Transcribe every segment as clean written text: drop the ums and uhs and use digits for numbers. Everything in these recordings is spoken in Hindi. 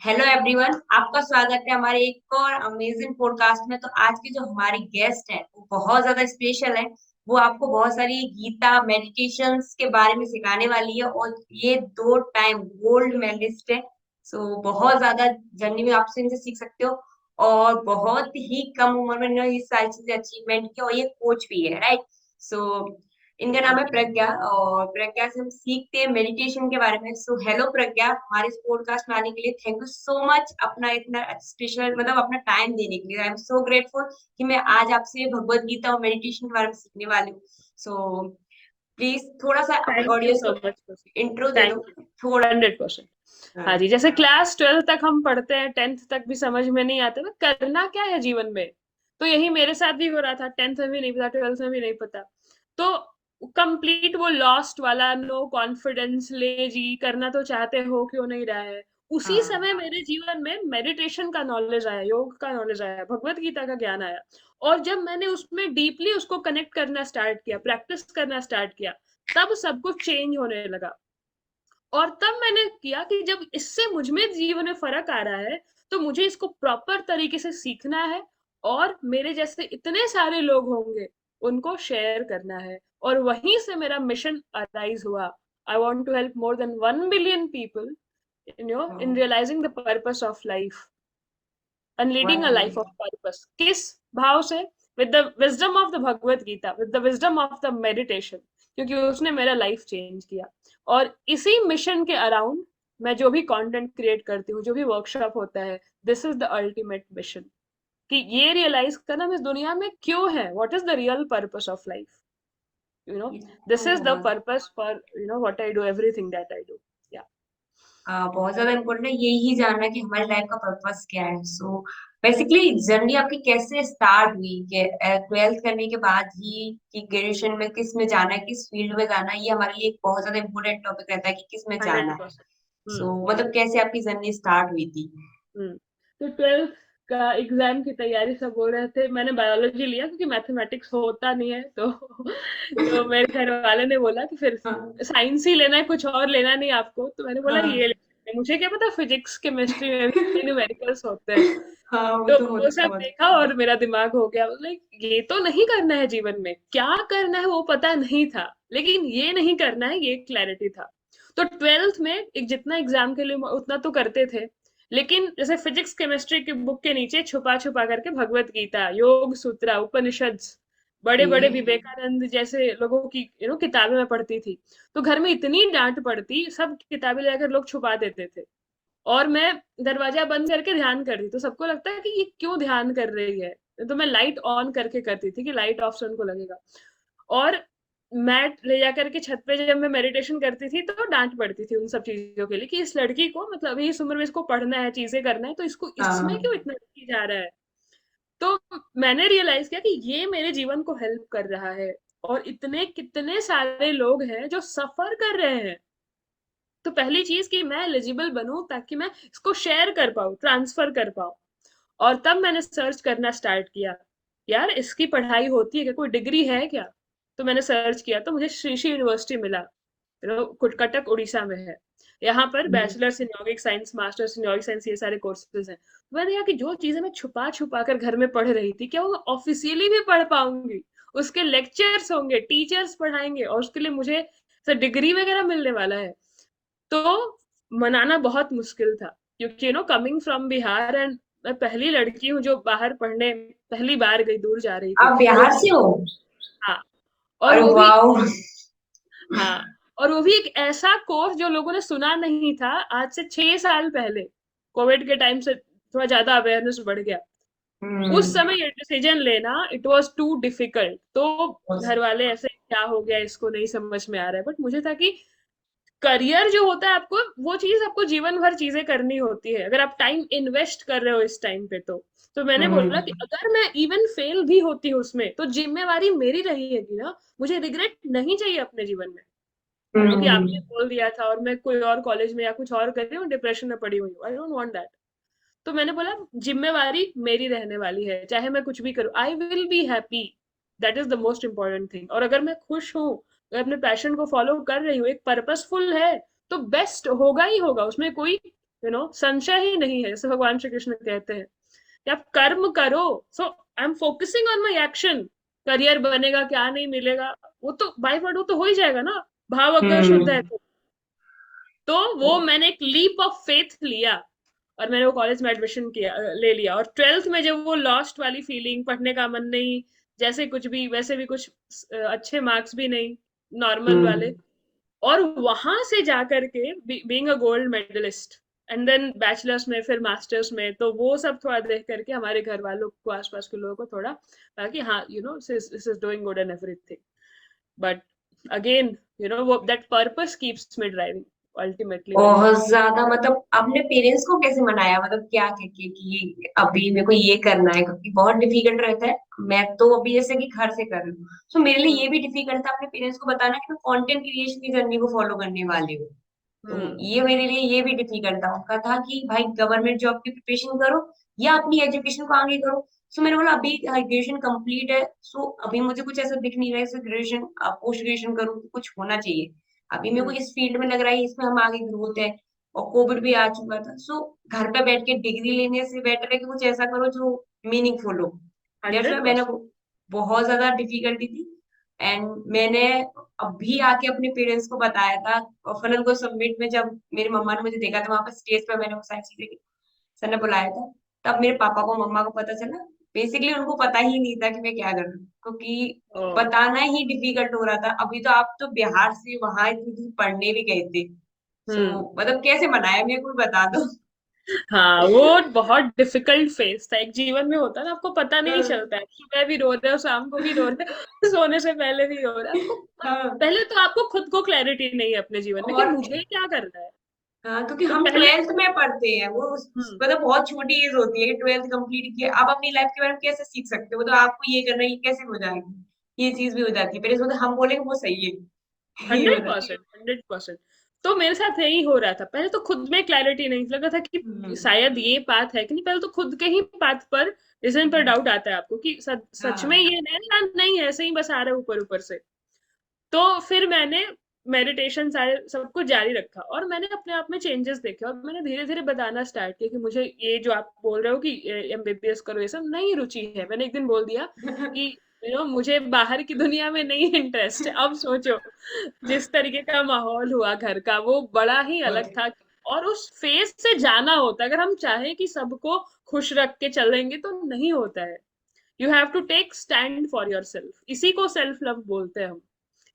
हेलो एवरीवन, आपका स्वागत है हमारे एक और अमेजिंग पॉडकास्ट में। तो आज की जो हमारी गेस्ट है वो बहुत ज्यादा स्पेशल है। वो आपको बहुत सारी गीता मेडिटेशंस के बारे में सिखाने वाली है और ये 2 टाइम गोल्ड मेडलिस्ट है। सो बहुत ज्यादा जर्नी में आपसे इनसे सीख सकते हो। और बहुत ही कम उम्र में इन्होंने ये सारी चीजें अचीवमेंट की और ये कोच भी है, राइट। सो इनका नाम है प्रज्ञा और प्रज्ञा से हम सीखते हैं मेडिटेशन के बारे में। सो हेलो प्रज्ञा, हमारे इस पॉडकास्ट में आने के लिए थैंक यू सो मच। अपना इतना स्पेशल मतलब अपना टाइम देने के लिए आई एम सो ग्रेटफुल कि मैं आज आपसे भगवत गीता और मेडिटेशन के बारे में सीखने वाली हूँ। सो प्लीज थोड़ा सा अपने थैंक यू ऑडियंस सो को मच। इंट्रो दे थैंक दो यू। थोड़ा। 100%। हाँ हाँ। जी, जैसे क्लास 12 तक हम पढ़ते हैं, 10th तक भी समझ में नहीं आते ना करना क्या है जीवन में। तो यही मेरे साथ भी हो रहा था, 10th में भी नहीं पता, 12th में भी नहीं पता। तो कंप्लीट वो लॉस्ट वाला, नो कॉन्फिडेंस, ले जी करना तो चाहते हो, क्यों नहीं रहा है। उसी हाँ। समय मेरे जीवन में मेडिटेशन का नॉलेज आया, योग का नॉलेज आया, भगवत गीता का ज्ञान आया। और जब मैंने उसमें डीपली उसको कनेक्ट करना स्टार्ट किया, प्रैक्टिस करना स्टार्ट किया, तब सब कुछ चेंज होने लगा। और तब मैंने किया कि जब इससे मुझ में जीवन में फर्क आ रहा है, तो मुझे इसको प्रॉपर तरीके से सीखना है। और मेरे जैसे इतने सारे लोग होंगे, उनको शेयर करना है। और वहीं से मेरा मिशन अराइज हुआ। I want to help more than 1 billion people in realising the purpose of life and leading a life of purpose। किस भाव से? with the wisdom of the Bhagavad Gita, with the wisdom of the meditation, क्योंकि उसने मेरा लाइफ चेंज किया। और इसी मिशन के अराउंड मैं जो भी कंटेंट क्रिएट करती हूँ, जो भी वर्कशॉप होता है, this is the ultimate mission. कि ये रियलाइज करना हम इस दुनिया में क्यों है, what is the real purpose of life. You know ये दिस तो इज द बहुत purpose for what I do, everything that I do. या बहुत ज्यादा इम्पोर्टेंट है यही जानना कि हमारी लाइफ का पर्पस क्या है। सो बेसिकली जर्नी आपकी कैसे स्टार्ट हुई कि 12th करने के बाद ही कि ग्रेजुएशन में किस में जाना है, किस फील्ड में जाना है, ये हमारे लिए एक बहुत ज्यादा इम्पोर्टेंट टॉपिक रहता है कि किस में जाना हंड्रेड है। परसेंट सो मतलब कैसे आपकी जर्नी स्टार्ट हुई थी। तो 12th का एग्जाम की तैयारी सब हो रहे थे, मैंने बायोलॉजी लिया क्योंकि मैथमेटिक्स होता नहीं है। तो मेरे घर वाले ने बोला कि फिर हाँ। साइंस ही लेना है, कुछ और लेना नहीं आपको। तो मैंने बोला ये हाँ। लेते हैं। मुझे क्या पता फिजिक्स केमिस्ट्री में भी न्यूमेरिकल्स होते हैं। हाँ, वो तो तो वो सब होता देखा और मेरा दिमाग हो गया, लाइक ये तो नहीं करना है जीवन में, क्या करना है वो पता नहीं था, लेकिन ये नहीं करना है ये क्लैरिटी था। तो 12th में एक जितना एग्जाम के लिए उतना तो करते थे, लेकिन जैसे फिजिक्स केमिस्ट्री की बुक के नीचे छुपा छुपा करके भगवत गीता, योग सूत्रा, उपनिषद, बड़े बड़े ओके। विवेकानंद जैसे लोगों की किताबें मैं पढ़ती थी। तो घर में इतनी डांट पड़ती, सब किताबें लेकर लोग छुपा देते थे। और मैं दरवाजा बंद करके ध्यान कर रही, तो सबको लगता है कि ये क्यों ध्यान कर रही है। तो मैं लाइट ऑन करके करती थी कि लाइट ऑफ से उनको लगेगा। और मैट ले जाकर के छत पे जब मैं मेडिटेशन करती थी, तो डांट पड़ती थी उन सब चीजों के लिए कि इस लड़की को, मतलब अभी इस उम्र में इसको पढ़ना है, चीजें करना है, तो इसको इसमें हाँ। क्यों इतना की जा रहा है। तो मैंने रियलाइज किया कि ये मेरे जीवन को हेल्प कर रहा है। और इतने कितने सारे लोग हैं जो सफर कर रहे हैं। तो पहली चीज कि मैं एलिजिबल बनूं ताकि मैं इसको शेयर कर पाऊं, ट्रांसफर कर पाऊं। और तब मैंने सर्च करना स्टार्ट किया, यार इसकी पढ़ाई होती है क्या, कोई डिग्री है क्या। तो मैंने सर्च किया तो मुझे श्री श्री यूनिवर्सिटी मिला, कटक उड़ीसा में है। यहाँ पर बैचलर्स इन यौगिक साइंस, मास्टर्स इन यौगिक साइंस, ये सारे कोर्सेज हैं। तो मैंने कहा कि जो चीजें मैं छुपा छुपा कर घर में पढ़ रही थी, क्या वो ऑफिशियली भी पढ़ पाऊंगी। उसके लेक्चर्स होंगे, टीचर्स पढ़ाएंगे, और उसके लिए मुझे डिग्री वगैरह मिलने वाला है। तो मनाना बहुत मुश्किल था, क्योंकि कमिंग फ्रॉम बिहार, एंड मैं पहली लड़की हूँ जो बाहर पढ़ने पहली बार गई, दूर जा रही थी। आप और वो बिहार भी, से हो? हाँ, और अरे वो भी, वाह। हाँ, और वो भी एक ऐसा कोर्स जो लोगों ने सुना नहीं था। आज से 6 साल पहले, कोविड के टाइम से थोड़ा ज्यादा अवेयरनेस बढ़ गया। उस हम्म। समय ये डिसीजन लेना, इट वाज टू डिफिकल्ट। तो घर वाले ऐसे, क्या हो गया इसको, नहीं समझ में आ रहा है। बट मुझे था कि करियर जो होता है, आपको वो चीज, आपको जीवन भर चीजें करनी होती है, अगर आप टाइम इन्वेस्ट कर रहे हो इस टाइम पे। तो मैंने बोला कि हम्म। अगर मैं इवन फेल भी होती हूँ उसमें, तो जिम्मेवारी मेरी रहेगी ना, मुझे रिग्रेट नहीं चाहिए अपने जीवन में। कि आपने हम्म। बोल दिया था और मैं कोई और कॉलेज में या कुछ और कर रही हूँ, डिप्रेशन में पड़ी हुई हूँ, आई डोंट वांट दैट। तो मैंने बोला जिम्मेवारी मेरी रहने वाली है, चाहे मैं कुछ भी करूँ, I will be happy. That is the most important thing. और अगर मैं खुश हूँ, अगर अपने पैशन को फॉलो कर रही हूँ, एक पर्पसफुल है, तो बेस्ट होगा ही होगा, उसमें कोई संशय ही नहीं है, जैसे भगवान श्री कृष्ण कहते हैं कि आप कर्म करो। So I am focusing on my action. Career बनेगा क्या, नहीं मिलेगा, वो तो बाय बर्ड वो तो हो ही जाएगा ना, भाव अगर शुद्ध है हम्म। तो वो मैंने एक लीप ऑफ फेथ लिया और मैंने वो कॉलेज में एडमिशन किया, ले लिया। और ट्वेल्थ में जब वो लॉस्ट वाली फीलिंग, पढ़ने का मन नहीं, जैसे कुछ भी वैसे भी कुछ अच्छे मार्क्स भी नहीं, नॉर्मल वाले, हम्म। और वहां से जाकर के being a gold medalist and then bachelors में फिर मास्टर्स में, तो वो सब थोड़ा देख करके हमारे घर वालों को, आसपास के लोगों को थोड़ा लगा कि हाँ this is doing good and everything. But again वो that purpose keeps me driving ultimately when you. बहुत ज्यादा, मतलब आपने पेरेंट्स को कैसे मनाया, मतलब क्या कह के कि अभी मेरे को ये करना है, क्योंकि बहुत डिफिकल्ट रहता है। मैं तो अभी जैसे कि घर से कर रही हूँ, तो मेरे लिए ये भी डिफिकल्ट था अपने पेरेंट्स को बताना कि मैं कंटेंट क्रिएशन की जर्नी को फॉलो करने वाली हूँ। तो हम्म। ये मेरे लिए ये भी डिफिकल्ट था। उनका था कि भाई गवर्नमेंट जॉब की प्रिपरेशन करो या अपनी एजुकेशन को आगे करो। सो मैंने बोला अभी ग्रेजुएशन कंप्लीट है, सो अभी मुझे कुछ ऐसा दिख नहीं रहा है ग्रेजुएशन पोस्ट ग्रेजुएशन करूँ तो कुछ होना चाहिए। अभी मेरे को हम्म। इस फील्ड में लग रहा है इसमें हम आगे ग्रोथ है, और कोविड भी आ चुका था। सो घर पे बैठ के डिग्री लेने से बेटर है कि कुछ ऐसा करो जो मीनिंगफुल हो। दैट्स व्हाई हंड्रेड मैंने परसेंट बहुत ज्यादा डिफिकल्टी थी। एंड मैंने अभी आके अपने पेरेंट्स को बताया था, और फनल को सबमिट में जब मेरी मम्मा ने मुझे देखा था वहां पर स्टेज पे, मैंने वो सारी चीजें की, सर ने बुलाया था, तब मेरे पापा को मम्मा को पता चला। बेसिकली उनको पता ही नहीं था कि मैं क्या कर रही हूँ, क्योंकि ओ। बताना ही डिफिकल्ट हो रहा था। अभी तो आप तो बिहार से वहां इतनी दूर पढ़ने भी गए थे, हम्म। सो मतलब कैसे मनाया मेरे को भी बता दो। हाँ, वो बहुत डिफिकल्ट फेज था, एक जीवन में होता है ना, आपको पता नहीं हाँ। चलता है, सुबह भी रो रहे हो, शाम को भी रो रहे हो, सोने से पहले भी रो रहे हो आपको। हाँ। पहले तो आपको खुद को क्लैरिटी नहीं है अपने जीवन में कि और मुझे क्या करना है। हाँ, क्योंकि तो हम पहले ट्वेल्थ में पढ़ते हैं, वो हम्म मतलब बहुत छोटी एज होती है कि ट्वेल्थ कंप्लीट किया, आप अपनी लाइफ के बारे में कैसे सीख सकते हो, तो आपको ये करना है, ये कैसे हो जाएगी, ये चीज भी हो जाती है। पहले हम बोलेंगे वो सही है। ये हो हंड्रेड जाती है। परसेंट 100%। तो मेरे साथ यही हो रहा था, पहले तो खुद में क्लैरिटी नहीं लगा था कि हम्म। शायद ये बात है कि नहीं, पहले तो खुद के ही बात पर, डिसीजन पर डाउट आता है आपको कि सच में हाँ। ये है या नहीं है, ऐसे ही बस आ रहा है ऊपर ऊपर से। तो फिर मैंने मेडिटेशन सारे सब कुछ जारी रखा और मैंने अपने आप में चेंजेस देखे, और मैंने धीरे धीरे बताना स्टार्ट किया कि मुझे ये जो आप बोल रहे हो कि एमबीबीएस करो, ये सब नहीं रुचि है। मैंने एक दिन बोल दिया कि मुझे बाहर की दुनिया में नहीं इंटरेस्ट है। अब सोचो, जिस तरीके का माहौल हुआ घर का, वो बड़ा ही अलग बहुत। था। और उस फेज से जाना होता है, अगर हम चाहें कि सबको खुश रख के चलेंगे तो नहीं होता है। You have to take stand for yourself, इसी को सेल्फ लव बोलते हैं हम।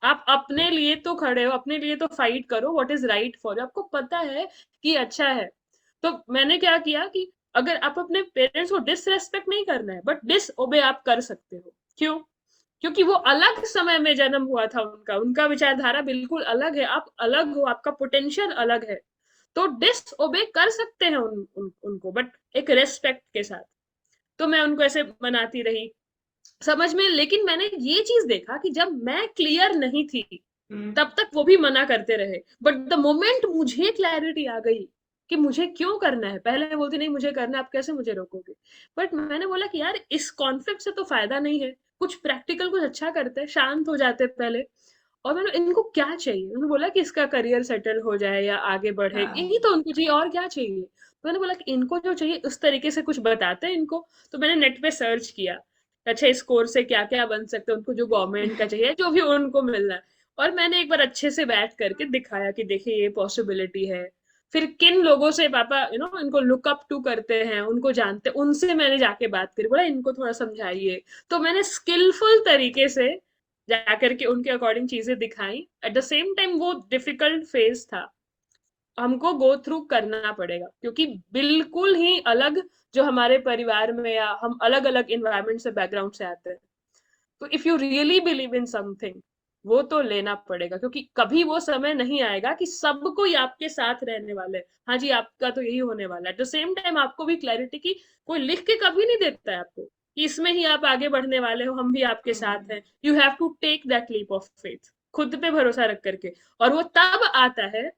आप अपने लिए तो खड़े हो, अपने लिए तो फाइट करो, what is right for you, आपको पता है कि अच्छा है। तो मैंने क्या किया कि अगर आप अपने पेरेंट्स को डिसरेस्पेक्ट नहीं करना है, बट डिस ओबे आप कर सकते हो। क्यों? क्योंकि वो अलग समय में जन्म हुआ था, उनका उनका विचारधारा बिल्कुल अलग है, आप अलग हो, आपका पोटेंशियल अलग है। तो डिस ओबे कर सकते हैं उनको, बट एक रेस्पेक्ट के साथ। तो मैं उनको ऐसे मनाती रही समझ में। लेकिन मैंने ये चीज देखा कि जब मैं क्लियर नहीं थी, हम्म। तब तक वो भी मना करते रहे। बट द मोमेंट मुझे क्लैरिटी आ गई कि मुझे क्यों करना है, पहले मैं बोलती नहीं मुझे करना है, आप कैसे मुझे रोकोगे। बट मैंने बोला कि यार इस कॉन्फ्लिक्ट से तो फायदा नहीं है, कुछ प्रैक्टिकल कुछ अच्छा करते हैं, शांत हो जाते हैं पहले। और मैंने इनको क्या चाहिए, उन्होंने बोला कि इसका करियर सेटल हो जाए या आगे बढ़े, हाँ। यही तो उनको चाहिए, और क्या चाहिए। तो मैंने बोला कि इनको जो चाहिए उस तरीके से कुछ बताते हैं इनको। तो मैंने नेट पे सर्च किया, अच्छा इस कोर्स से क्या क्या बन सकते हैं, उनको जो गवर्नमेंट का चाहिए, जो भी उनको मिलना है। और मैंने एक बार अच्छे से बैठ करके दिखाया कि देखिए ये पॉसिबिलिटी है। फिर किन लोगों से पापा इनको लुक अप टू करते हैं, उनको जानते हैं, उनसे मैंने जाके बात करी, बोला इनको थोड़ा समझाइए। तो मैंने स्किलफुल तरीके से जाकर के उनके अकॉर्डिंग चीजें दिखाई। एट द सेम टाइम वो डिफिकल्ट फेज था, हमको गो थ्रू करना पड़ेगा, क्योंकि बिल्कुल ही अलग जो हमारे परिवार में, या हम अलग अलग इन्वायरमेंट से, बैकग्राउंड से आते हैं। तो if you really believe in something, वो तो लेना पड़ेगा, क्योंकि कभी वो समय नहीं आएगा कि सब कोई आपके साथ रहने वाले हैं। हाँ जी, आपका तो यही होने वाला है। एट द सेम टाइम आपको भी क्लैरिटी की कोई लिख के कभी नहीं देता है आपको कि इसमें ही आप आगे बढ़ने वाले हो, हम भी आपके साथ हम्म। हैं। You have to take that leap of faith, खुद पे भरोसा रख करके। और वो तब आता है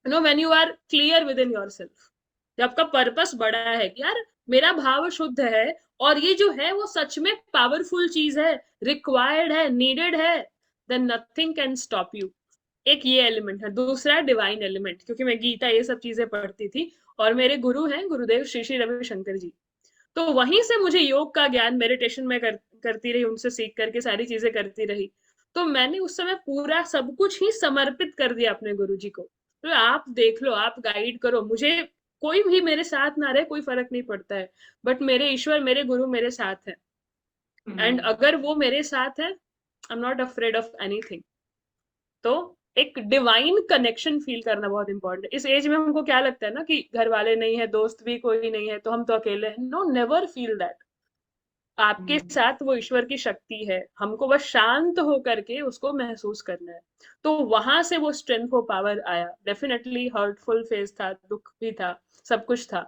when you are clear within yourself, जब आपका पर्पस बड़ा है कि यार मेरा भाव शुद्ध है, और ये जो है वो सच में पावरफुल चीज है, रिक्वायर्ड है, नीडेड है, then nothing can stop you. एक ये एलिमेंट है। दूसरा डिवाइन एलिमेंट, क्योंकि मैं गीता ये सब चीजें पढ़ती थी, और मेरे गुरु हैं गुरुदेव श्री श्री रविशंकर जी। तो वहीं से मुझे योग का ज्ञान मेडिटेशन में करती रही, उनसे सीख करके सारी चीजें करती रही। तो मैंने उस समय पूरा सब कुछ ही समर्पित कर दिया अपने गुरु जी को। तो आप देख लो, आप गाइड करो मुझे, कोई भी मेरे साथ ना रहे कोई फर्क नहीं पड़ता है, बट मेरे ईश्वर मेरे गुरु मेरे साथ है। एंड हम्म। अगर वो मेरे साथ है, I am not afraid of anything. तो एक डिवाइन कनेक्शन फील करना बहुत इंपॉर्टेंट है। इस एज में हमको क्या लगता है ना कि घर वाले नहीं है, दोस्त भी कोई नहीं है, तो हम तो अकेले हैं। No, never feel that. आपके हम्म। साथ वो ईश्वर की शक्ति है, हमको बस शांत होकर के उसको महसूस करना है। तो वहां से वो स्ट्रेंथ, वो पावर आया। डेफिनेटली हर्टफुल फेज था, दुख भी था, सब कुछ था,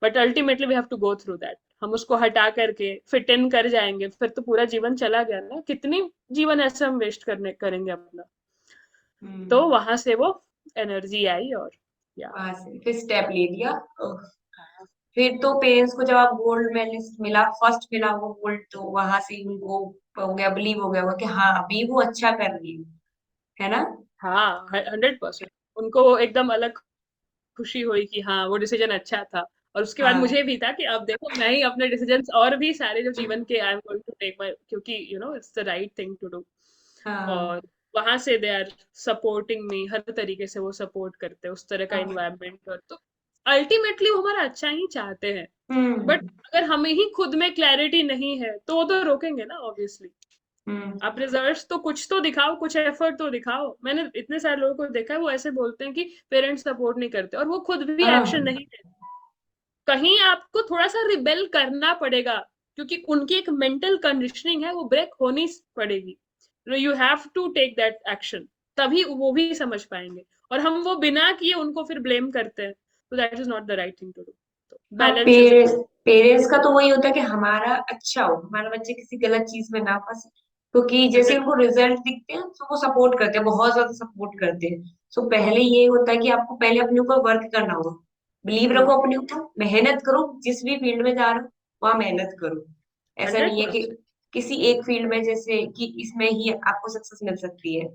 but ultimately we have to go through that. हम उसको हटा करके फिट इन कर जाएंगे, फिर तो पूरा जीवन चला गया ना, कितनी जीवन ऐसे हम वेस्ट करने करेंगे अपना। तो हम्म। वहां से वो एनर्जी आई, और या वहां से फिर स्टेप ले लिया। फिर तो पेरेंट्स को जब आप गोल्ड मेडलिस्ट मिला, फर्स्ट मिला वो गोल्ड, तो वहां से उनको हो गया, बिलीव हो गया होगा कि हाँ अभी वो अच्छा कर रही है ना। हाँ, 100%। उनको वो एकदम अलग खुशी हुई कि हाँ वो डिसीजन अच्छा था। और उसके बाद हाँ। मुझे भी था कि अब देखो मैं ही अपने डिसीजंस और भी सारे जो जीवन के I am going to take my, क्योंकि it's the right thing to do. हाँ। और वहां से दे आर सपोर्टिंग मी, हर तरीके से वो सपोर्ट करते हैं, उस तरह का हाँ। इन्वायरमेंट। और तो अल्टीमेटली वो हमारा अच्छा ही चाहते हैं। बट हम्म। अगर हमें ही खुद में क्लैरिटी नहीं है तो वो तो रोकेंगे ना, ऑब्वियसली। हम्म। आप रिजल्ट्स तो कुछ तो दिखाओ, कुछ एफर्ट तो दिखाओ। मैंने इतने सारे लोगों को देखा है, वो ऐसे बोलते हैं कि पेरेंट्स सपोर्ट नहीं करते, और वो खुद भी एक्शन हाँ। नहीं लेते। कहीं आपको थोड़ा सा रिबेल करना पड़ेगा, क्योंकि उनकी एक मेंटल कंडीशनिंग है, वो ब्रेक होनी पड़ेगी। You have to take that action, तभी वो भी समझ पाएंगे। और हम वो बिना किए उनको फिर ब्लेम करते हैं, तो that is not the right thing to do. तो हाँ, बैलेंस इज पेरेंट्स पेरेंट्स का तो वही होता है कि हमारा अच्छा हो, हमारा बच्चे किसी गलत चीज में ना फंसे। क्योंकि जैसे 100। उनको रिजल्ट दिखते हैं तो वो सपोर्ट करते हैं, बहुत ज्यादा सपोर्ट करते हैं। सो पहले ये होता है कि आपको पहले अपने ऊपर वर्क करना होगा। बिलीव हम्म। रखो अपने ऊपर, मेहनत करो, जिस भी फील्ड में जा रहे हो वहां मेहनत करो। ऐसा हंड्रेड नहीं है कि परसेंट किसी एक फील्ड में जैसे कि इसमें ही आपको सक्सेस मिल सकती है।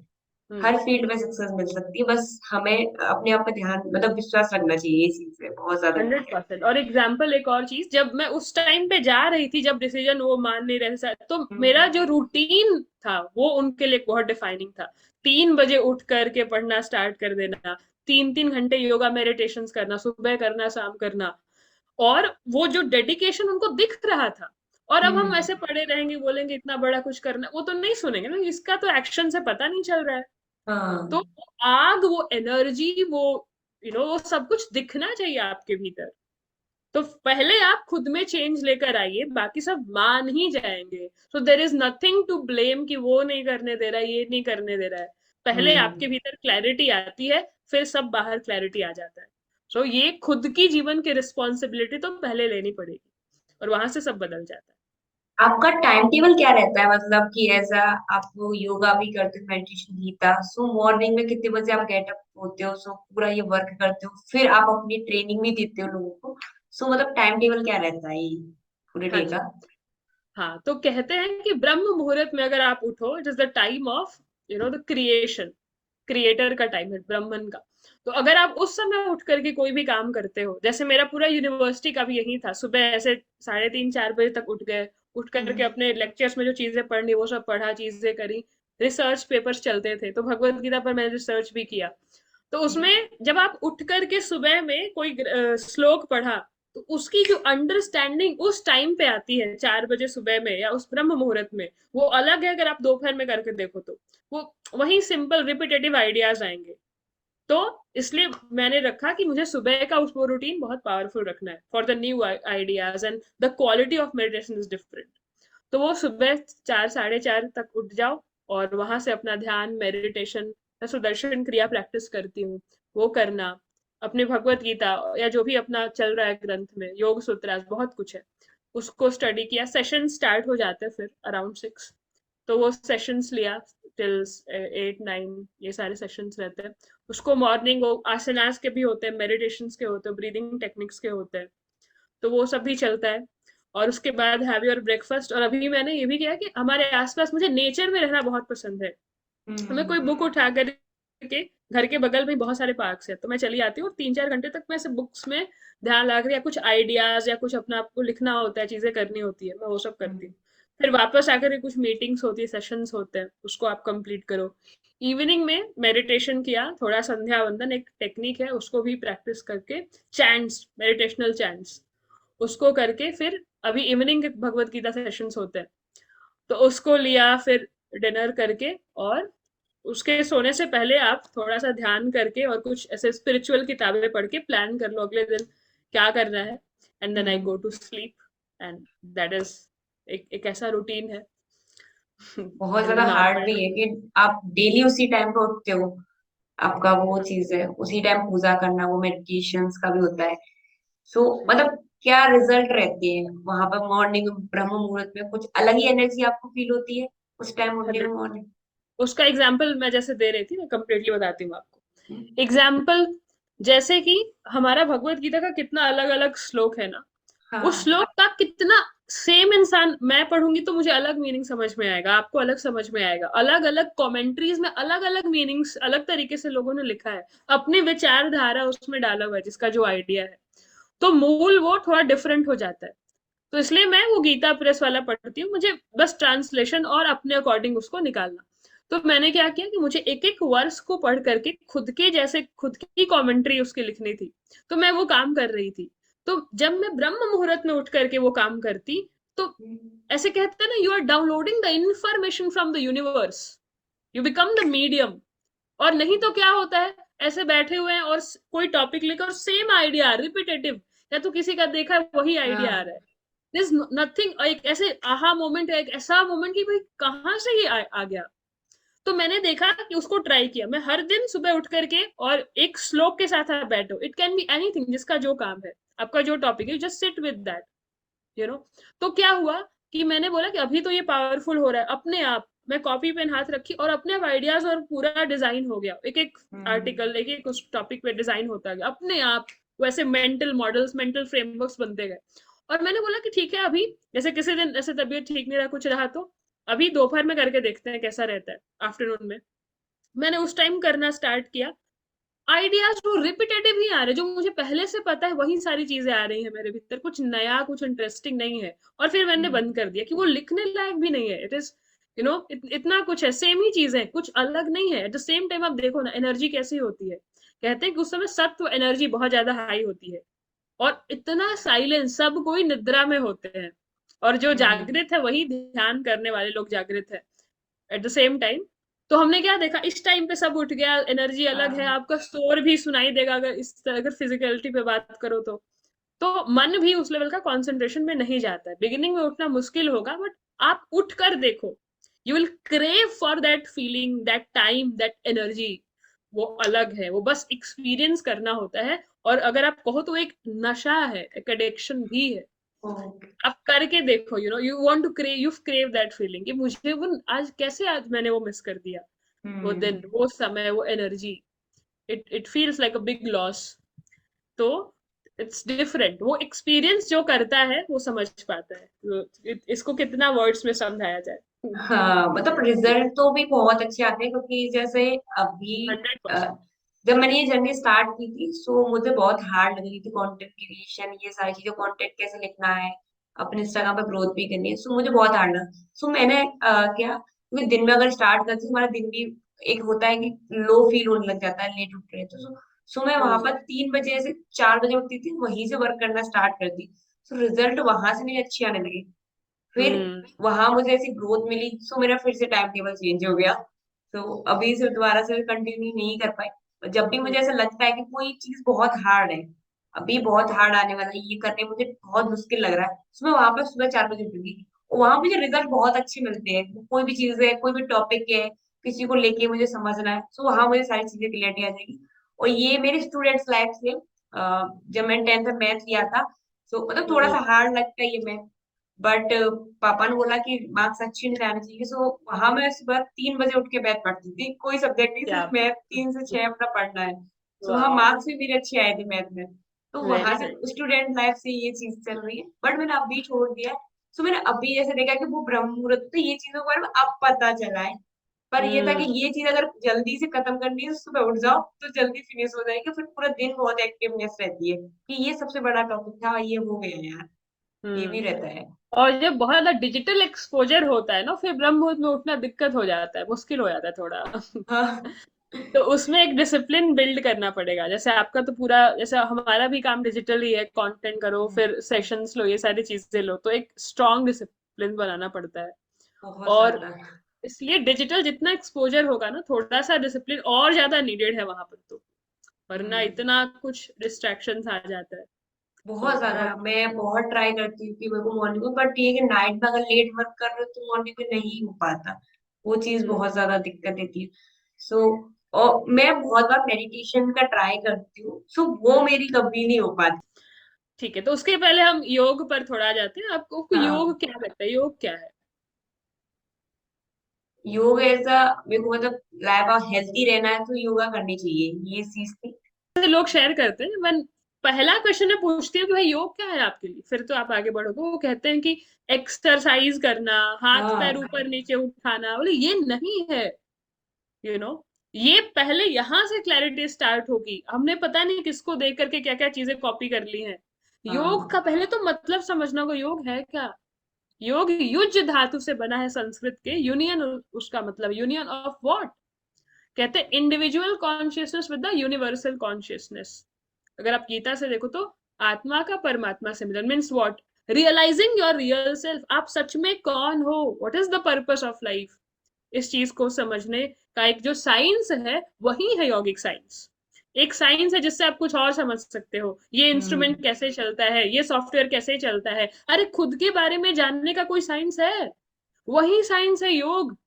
हम्म। हर फील्ड में सक्सेस मिल सकती है, बस हमें अपने आप पे ध्यान, मतलब विश्वास रखना चाहिए, इस चीज पे बहुत ज्यादा 100%। और एग्जाम्पल एक और चीज, जब मैं उस टाइम पे जा रही थी, जब डिसीजन वो मान नहीं रहे थे, तो मेरा इम्पोर्टेंट। जो रूटीन था वो उनके लिए बहुत डिफाइनिंग था। 3 बजे उठ करके पढ़ना स्टार्ट कर देना, 3 3 घंटे योगा मेडिटेशन करना, सुबह करना शाम करना। और वो जो डेडिकेशन उनको दिख रहा था। और अब हम हम्म। ऐसे पड़े रहेंगे, बोलेंगे इतना बड़ा कुछ करना, वो तो नहीं सुनेंगे ना, इसका तो एक्शन से पता नहीं चल रहा है। तो हाँ। वो आग, वो एनर्जी, वो वो सब कुछ दिखना चाहिए आपके भीतर। तो पहले आप खुद में चेंज लेकर आइए, बाकी सब मान ही जाएंगे। So there is nothing to blame कि वो नहीं करने दे रहा है, ये नहीं करने दे रहा है। पहले हम्म। आपके भीतर क्लैरिटी आती है, फिर सब बाहर क्लैरिटी आ जाता है। सो ये खुद की जीवन की रिस्पॉन्सिबिलिटी तो पहले लेनी पड़ेगी, और वहां से सब बदल जाता है। आपका टाइम टेबल क्या रहता है, मतलब कि ऐसा आप योगा भी करते हो, मेडिटेशन गीता, सो मॉर्निंग में कितने बजे आप गेटअप होते हो, सो पूरा ये वर्क करते हो, फिर आप अपनी ट्रेनिंग भी देते हो लोगों को। सो मतलब टाइम टेबल क्या रहता है ये पूरे हाँ डे जी। का। हाँ, तो कहते हैं कि ब्रह्म मुहूर्त में अगर आप उठो, it is the time of the creation, creator का टाइम है, ब्रह्मन का। तो अगर आप उस समय उठ करके कोई भी काम करते हो, जैसे मेरा पूरा यूनिवर्सिटी का भी यही था, सुबह ऐसे 3:30 4 बजे तक उठ गए, उठ करके हम्म। अपने लेक्चर्स में जो चीजें पढ़नी वो सब पढ़ा, चीजें करी। रिसर्च पेपर्स चलते थे, तो भगवत गीता पर मैंने रिसर्च भी किया। तो उसमें जब आप उठ करके सुबह में कोई श्लोक पढ़ा, तो उसकी जो अंडरस्टैंडिंग उस टाइम पे आती है, 4 बजे सुबह में या उस ब्रह्म मुहूर्त में, वो अलग है। अगर आप दोपहर में करके देखो तो वो वही सिंपल रिपीटेटिव आइडियाज आएंगे। तो इसलिए मैंने रखा कि मुझे सुबह का उस वो रूटीन बहुत पावरफुल रखना है for the new ideas, and the quality of meditation is different. तो वो सुबह 4 4:30 तक उठ जाओ, और वहां से अपना ध्यान, मेडिटेशन या सुदर्शन क्रिया प्रैक्टिस करती हूँ, वो करना। अपने भगवत गीता या जो भी अपना चल रहा है ग्रंथ में, योग सूत्रास बहुत कुछ है, उसको स्टडी किया। सेशन स्टार्ट हो जाते हैं फिर अराउंड 6, तो वो सेशंस लिया टिल 8 9, ये सारे सेशंस रहते हैं। उसको मॉर्निंग वो आसनास के भी होते हैं, मेडिटेशन के होते हैं, ब्रीदिंग टेक्निक्स के होते हैं, तो वो सब भी चलता है। और उसके बाद हैव योर ब्रेकफास्ट। और अभी मैंने ये भी किया कि हमारे आसपास मुझे नेचर में रहना बहुत पसंद है। हमें कोई हम्म। बुक उठा करके घर के बगल में बहुत सारे पार्क्स है, तो मैं चली आती हूँ और 3-4 घंटे तक मैं ऐसे बुक्स में ध्यान लगा कर, या कुछ आइडियाज या कुछ अपना आपको लिखना होता है, चीजें करनी होती है, मैं वो सब करती हम्म। हूँ। फिर वापस आकर के कुछ मीटिंग्स होती है, सेशंस होते हैं, उसको आप कंप्लीट करो। इवनिंग में मेडिटेशन किया, थोड़ा संध्या वंदन एक टेक्निक है, उसको भी प्रैक्टिस करके, चैंट्स, मेडिटेशनल चैंट्स, उसको करके फिर अभी इवनिंग के भगवत गीता सेशंस होते हैं, तो उसको लिया, फिर डिनर करके, और उसके सोने से पहले आप थोड़ा सा ध्यान करके और कुछ ऐसे स्पिरिचुअल किताबें पढ़ के प्लान कर लो अगले दिन क्या करना है, and then I hmm. Go to sleep. And that is एक ऐसा रूटीन है बहुत जो ज्यादा नाउ हार्ड आई भी डू। है कि आप डेली उसी टाइम पे उठते हो, आपका वो चीज है, उसी टाइम पूजा करना, वो मेडिटेशंस का भी होता है। सो मतलब क्या रिजल्ट रहते हैं वहां पर मॉर्निंग ब्रह्म मुहूर्त में? कुछ अलग ही एनर्जी आपको फील होती है उस टाइम उठने में 100। मॉर्निंग? उसका एग्जाम्पल मैं जैसे दे रही थी, मैं कंप्लीटली बताती हूँ आपको एग्जाम्पल। जैसे कि हमारा भगवत गीता का कितना अलग अलग श्लोक है ना, उस हाँ। श्लोक का कितना सेम इंसान, मैं पढ़ूंगी तो मुझे अलग मीनिंग समझ में आएगा, आपको अलग समझ में आएगा, अलग अलग कमेंट्रीज में अलग अलग मीनिंग्स अलग तरीके से लोगों ने लिखा है, अपनी विचारधारा उसमें डाला हुआ है, जिसका जो आइडिया है, तो मूल वो थोड़ा डिफरेंट हो जाता है। तो इसलिए मैं वो गीता प्रेस वाला पढ़ती हूँ, मुझे बस ट्रांसलेशन और अपने अकॉर्डिंग उसको निकालना। तो मैंने क्या किया कि मुझे एक एक वर्स को पढ़ करके खुद के जैसे खुद की कमेंट्री उसकी लिखनी थी, तो मैं वो काम कर रही थी। तो जब मैं ब्रह्म मुहूर्त में उठ करके वो काम करती, तो ऐसे कहते हैं ना, you are downloading the information from the universe, you become the medium. और नहीं तो क्या होता है, ऐसे बैठे हुए हैं और कोई टॉपिक लेकर और सेम आइडिया रिपीटेटिव, या तो किसी का देखा है वही आइडिया आ हाँ। रहा है, दिस नथिंग, एक ऐसे आहा मोमेंट है, एक ऐसा मोमेंट कि भाई कहाँ से ये आ गया। तो मैंने देखा कि उसको ट्राई किया, मैं हर दिन सुबह उठ करके और एक श्लोक के साथ आप बैठो, इट कैन बी एनीथिंग, जिसका जो काम है, आपका जो टॉपिक है, just sit with that, you know. तो क्या हुआ कि मैंने बोला कि अभी तो ये पावरफुल हो रहा है, अपने आप मैं कॉपी पेन हाथ रखी और अपने आप आइडियाज और पूरा डिजाइन हो गया, एक एक हम्म। आर्टिकल, एक एक उस टॉपिक पे डिजाइन होता गया अपने आप, वैसे मेंटल मॉडल्स, मेंटल फ्रेमवर्क्स बनते गए। और मैंने बोला कि ठीक है, अभी जैसे किसी दिन ऐसे तबीयत ठीक नहीं रहा, कुछ रहा, तो अभी दोपहर में करके देखते हैं कैसा रहता है, आफ्टरनून में। मैंने उस टाइम करना स्टार्ट किया, आइडियाज वो रिपीटेटिव ही आ रहे, जो मुझे पहले से पता है वही सारी चीजें आ रही है मेरे भीतर, कुछ नया, कुछ इंटरेस्टिंग नहीं है। और फिर मैंने बंद कर दिया कि वो लिखने लायक भी नहीं है, इट इज इतना कुछ है, सेम ही चीज है, कुछ अलग नहीं है। एट द सेम टाइम आप देखो ना एनर्जी कैसी होती है, कहते हैं कि उस समय सत्व एनर्जी बहुत ज्यादा हाई होती है, और इतना साइलेंस, सब कोई निद्रा में होते हैं, और जो हम्म। जागृत है वही ध्यान करने वाले लोग जागृत है एट द सेम टाइम। तो हमने क्या देखा, इस टाइम पे सब उठ गया, एनर्जी अलग है, हाँ। आपका शोर भी सुनाई देगा, अगर फिजिकलिटी पे बात करो तो मन भी उस लेवल का कंसंट्रेशन में नहीं जाता है। बिगिनिंग में उठना मुश्किल होगा, बट आप उठ कर देखो, you will crave for that feeling, that time, that energy. वो अलग है, वो बस एक्सपीरियंस करना होता है। और अगर आप कहो तो एक नशा है, एक एडिक्शन भी है। ओके। आप करके देखो, you want to crave, you crave that feeling कि मुझे वो आज कैसे, आज मैंने वो मिस कर दिया, वो दिन, हम्म। वो समय, वो energy, it feels like a big loss. तो इट्स डिफरेंट, वो एक्सपीरियंस जो करता है वो समझ पाता है, इसको कितना वर्ड्स में समझाया जाए। हाँ, मतलब रिजल्ट तो भी बहुत अच्छे आते हैं, क्योंकि जैसे अभी 100%। जब मैंने ये जर्नी स्टार्ट की थी, सो मुझे बहुत हार्ड लग रही थी कंटेंट क्रिएशन, ये सारी चीजें, कंटेंट कैसे लिखना है, अपने इंस्टाग्राम पे ग्रोथ भी करनी है, सो मुझे बहुत हार्ड लगा। सो मैंने क्या, क्योंकि दिन में अगर स्टार्ट करती हूँ, हमारा दिन भी एक होता है कि लो फील होने लग जाता है, लेट उठ रहे हैं, तो सो मैं वहां पर 3 बजे से 4 बजे उठती थी, वहीं से वर्क करना स्टार्ट करती। सो रिजल्ट वहां से मेरे अच्छे आने लगे। फिर हम्म। वहां मुझे ऐसी ग्रोथ मिली, सो मेरा फिर से टाइम टेबल चेंज हो गया। तो अभी से दोबारा से कंटिन्यू नहीं कर पाई। जब भी मुझे ऐसा लगता है कि कोई चीज बहुत हार्ड है, अभी बहुत हार्ड आने वाला है, ये करने में मुझे बहुत मुश्किल लग रहा है, तो मैं वहां पर सुबह 4 बजे उठूंगी। और वहां मुझे रिजल्ट बहुत अच्छे मिलते हैं, कोई भी चीज है, कोई भी टॉपिक है, किसी को लेके मुझे समझना है, तो वहां मुझे सारी चीजें क्लियरिटी आ जाएगी। और ये मेरे स्टूडेंट्स लाइफ से जब मैंने 10th में मैथ लिया था, तो मतलब थोड़ा सा हम्म। हार्ड लगता है ये मैथ, बट पापा ने बोला कि मार्क्स अच्छे नहीं आने चाहिए, सो वहां मैं सुबह 3 बजे उठ के मैथ पढ़ती थी, कोई सब्जेक्ट नहीं, क्या सिर्फ मैथ 3 से 6 अपना पढ़ना है। सो वहां वाह, मार्क्स भी मेरे अच्छे आए थे मैथ में। तो वहां वेरी से नाइस। स्टूडेंट लाइफ से ये चीज चल रही है, बट मैंने अभी छोड़ दिया है। सो मैंने अभी जैसे देखा कि वो ब्रह्म मुहूर्त, तो ये चीजों के बारे में अब पता चला है। पर ये था कि हम्म। ये चीज अगर जल्दी से खत्म करनी है तो सुबह उठ जाओ तो जल्दी फिनिश हो जाएगी, फिर पूरा दिन बहुत एक्टिवनेस रहती है कि ये सबसे बड़ा टॉपिक था, ये हो गया यार, ये भी हम्म। रहता है। और जब बहुत ज्यादा डिजिटल एक्सपोजर होता है ना, फिर ब्रह्म मुहूर्त में उठना दिक्कत हो जाता है, मुश्किल हो जाता है थोड़ा। हाँ। तो उसमें एक डिसिप्लिन बिल्ड करना पड़ेगा। जैसे आपका तो पूरा, जैसे हमारा भी काम डिजिटल ही है, कंटेंट करो फिर सेशंस लो, ये सारी चीजें लो, तो एक स्ट्रांग डिसिप्लिन बनाना पड़ता है। बहुत और ज्यादा। इसलिए डिजिटल जितना एक्सपोजर होगा ना, थोड़ा सा डिसिप्लिन और ज्यादा नीडेड है वहां पर तो, वरना हम्म, इतना कुछ डिस्ट्रैक्शंस आ जाता है। बहुत तो ज्यादा। बहुत। मैं बहुत ट्राई करती हूँ कि मेरे को मॉर्निंग में, बट ये कि नाइट में अगर लेट वर्क कर रहे हो तो मॉर्निंग में नहीं हो पाता, वो चीज हम्म। बहुत ज्यादा दिक्कत देती है। सो और मैं बहुत बार मेडिटेशन का ट्राई करती हूँ, सो वो मेरी कभी नहीं हो पाती। ठीक है, तो उसके पहले हम योग पर थोड़ा आ जाते हैं। आपको हाँ, योग क्या लगता है, योग क्या है? योग ऐसा, मेरे को मतलब लाइफ और हेल्थी रहना है तो योगा करनी चाहिए, ये चीज थी। जैसे लोग शेयर करते हैं, मैं पहला क्वेश्चन मैं पूछती हूँ कि भाई योग क्या है आपके लिए, फिर तो आप आगे बढ़ोगे। वो कहते हैं कि एक्सरसाइज करना, हाथ पैर हाँ, ऊपर नीचे उठाना। बोले ये नहीं है, यू नो ये पहले यहाँ से क्लैरिटी स्टार्ट होगी। हमने पता नहीं किसको देख करके क्या क्या चीजें कॉपी कर ली हैं। योग का हाँ। पहले तो मतलब समझना होगा, योग है क्या। योग युज धातु से बना है, संस्कृत के यूनियन, उसका मतलब यूनियन ऑफ व्हाट। कहते हैं individual consciousness with the universal consciousness. अगर आप गीता से देखो तो आत्मा का परमात्मा से मिलन means what, realising your real self. आप सच में कौन हो, what is the purpose of life. इस चीज को समझने का एक जो साइंस है, वही है यौगिक साइंस। एक साइंस है जिससे आप कुछ और समझ सकते हो, ये हम्म। इंस्ट्रूमेंट कैसे चलता है, ये सॉफ्टवेयर कैसे चलता है। अरे खुद के बारे में जानने का कोई साइंस है, वही साइंस है योग।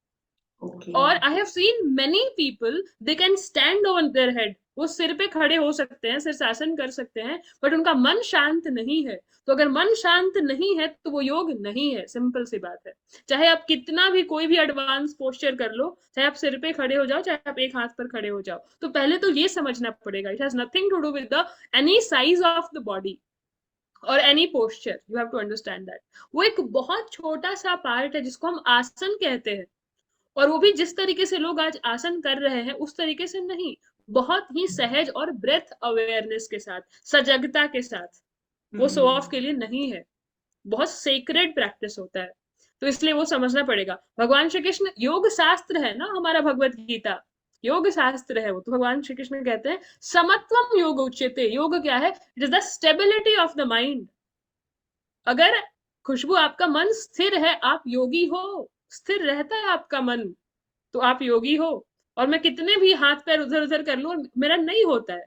ओके। और I have seen many people, they can stand over their head, वो सिर पे खड़े हो सकते हैं, शीर्षासन कर सकते हैं, बट उनका मन शांत नहीं है। तो अगर मन शांत नहीं है तो वो योग नहीं है, सिंपल सी बात है। चाहे आप कितना भी कोई भी एडवांस पोस्चर कर लो, चाहे आप सिर पे खड़े हो जाओ, चाहे आप एक हाथ पर खड़े हो जाओ, तो पहले तो ये समझना पड़ेगा, it has nothing to do with the any size of the body और any posture. You have to understand that वो एक बहुत छोटा सा पार्ट है जिसको हम आसन कहते हैं। और वो भी जिस तरीके से लोग आज आसन कर रहे हैं उस तरीके से नहीं, बहुत ही सहज और ब्रेथ अवेयरनेस के साथ, सजगता के साथ। वो शो ऑफ हम्म। के लिए नहीं है, बहुत सेक्रेड प्रैक्टिस होता है। तो इसलिए वो समझना पड़ेगा। भगवान श्री कृष्ण, योग शास्त्र है ना हमारा भगवत गीता, योग शास्त्र है वो, तो भगवान श्री कृष्ण कहते हैं समत्वम योग उच्यते। योग क्या है, it is the stability of the mind. अगर खुशबू आपका मन स्थिर है, आप योगी हो। स्थिर रहता है आपका मन, तो आप योगी हो। और मैं कितने भी हाथ पैर उधर उधर कर लूं और मेरा नहीं होता है,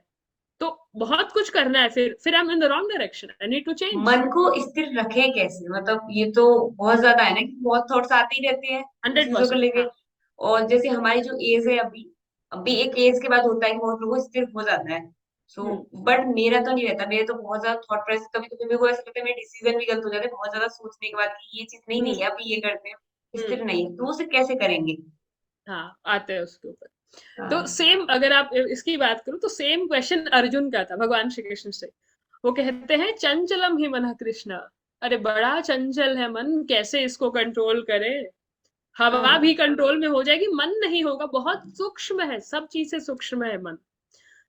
तो बहुत कुछ करना है, फिर I am in the wrong direction, I need to change. मन को स्थिर रखे कैसे, मतलब ये तो बहुत ज्यादा है ना कि बहुत थॉट्स आते ही रहते हैं उन हंड्रेड चीजों को परसेंट लेके। हाँ। और जैसे हमारी जो एज है अभी, अभी एक एज के बाद होता है कि बहुत लोगों को स्थिर हो जाता है। सो हम्म। बट मेरा तो नहीं रहता, मेरे तो बहुत ज्यादा थॉट प्रोसेस, कभी कभी मेरे को ऐसा लगता है मेरे डिसीजन भी गलत हो जाते हैं बहुत ज्यादा सोचने के बाद कि ये चीज नहीं, हम्म। नहीं है अभी ये करते हैं, हम्म। स्थिर नहीं है, तो उसे कैसे करेंगे। हाँ, आते हैं उसके ऊपर। तो हाँ। सेम अगर आप इसकी बात करो तो सेम क्वेश्चन अर्जुन का था भगवान श्री कृष्ण से। वो कहते हैं चंचलम ही मन कृष्ण। अरे बड़ा चंचल है मन, कैसे इसको कंट्रोल करे। हवा भी हाँ। कंट्रोल में हो जाएगी, मन नहीं होगा। बहुत सूक्ष्म है, सब चीजें सूक्ष्म है मन।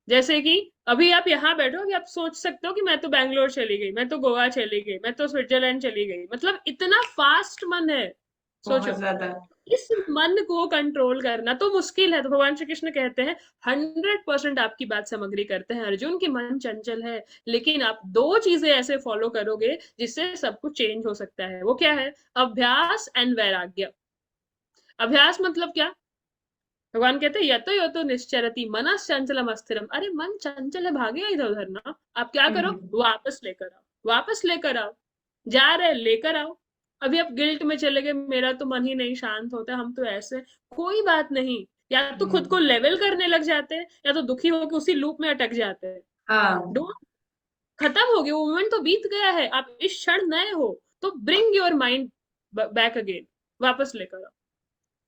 जैसे कि अभी आप यहाँ बैठो, अभी आप सोच सकते हो कि मैं तो बैंगलोर चली गई, मैं तो गोवा चली गई, मैं तो स्विट्जरलैंड चली गई, मतलब इतना फास्ट मन है। बहुत सोचो, ज्यादा। इस मन को कंट्रोल करना तो मुश्किल है। तो भगवान श्री कृष्ण कहते हैं 100% आपकी बात समग्री करते हैं अर्जुन, की मन चंचल है, लेकिन आप दो चीजें ऐसे फॉलो करोगे जिससे सब कुछ चेंज हो सकता है। वो क्या है, अभ्यास एंड वैराग्य। अभ्यास मतलब क्या, भगवान कहते हैं यतो यतो निश्चरति मनस चंचलम अस्थिरम। अरे मन चंचल है, भागेगा इधर उधर ना। आप क्या करो, हम्म। वापस लेकर आओ, वापस लेकर आओ। जा रहे लेकर आओ। अभी आप गिल्ट में चले गए, मेरा तो मन ही नहीं शांत होता, हम तो ऐसे। कोई बात नहीं, या तो खुद को हम्म। लेवल करने लग जाते हैं, या तो दुखी होकर उसी लूप में अटक जाते हैं। हाँ। डोंट, खत्म हो गया वो मोमेंट, तो बीत गया है, आप इस क्षण नए हो। तो bring your mind back again, वापस लेकर आओ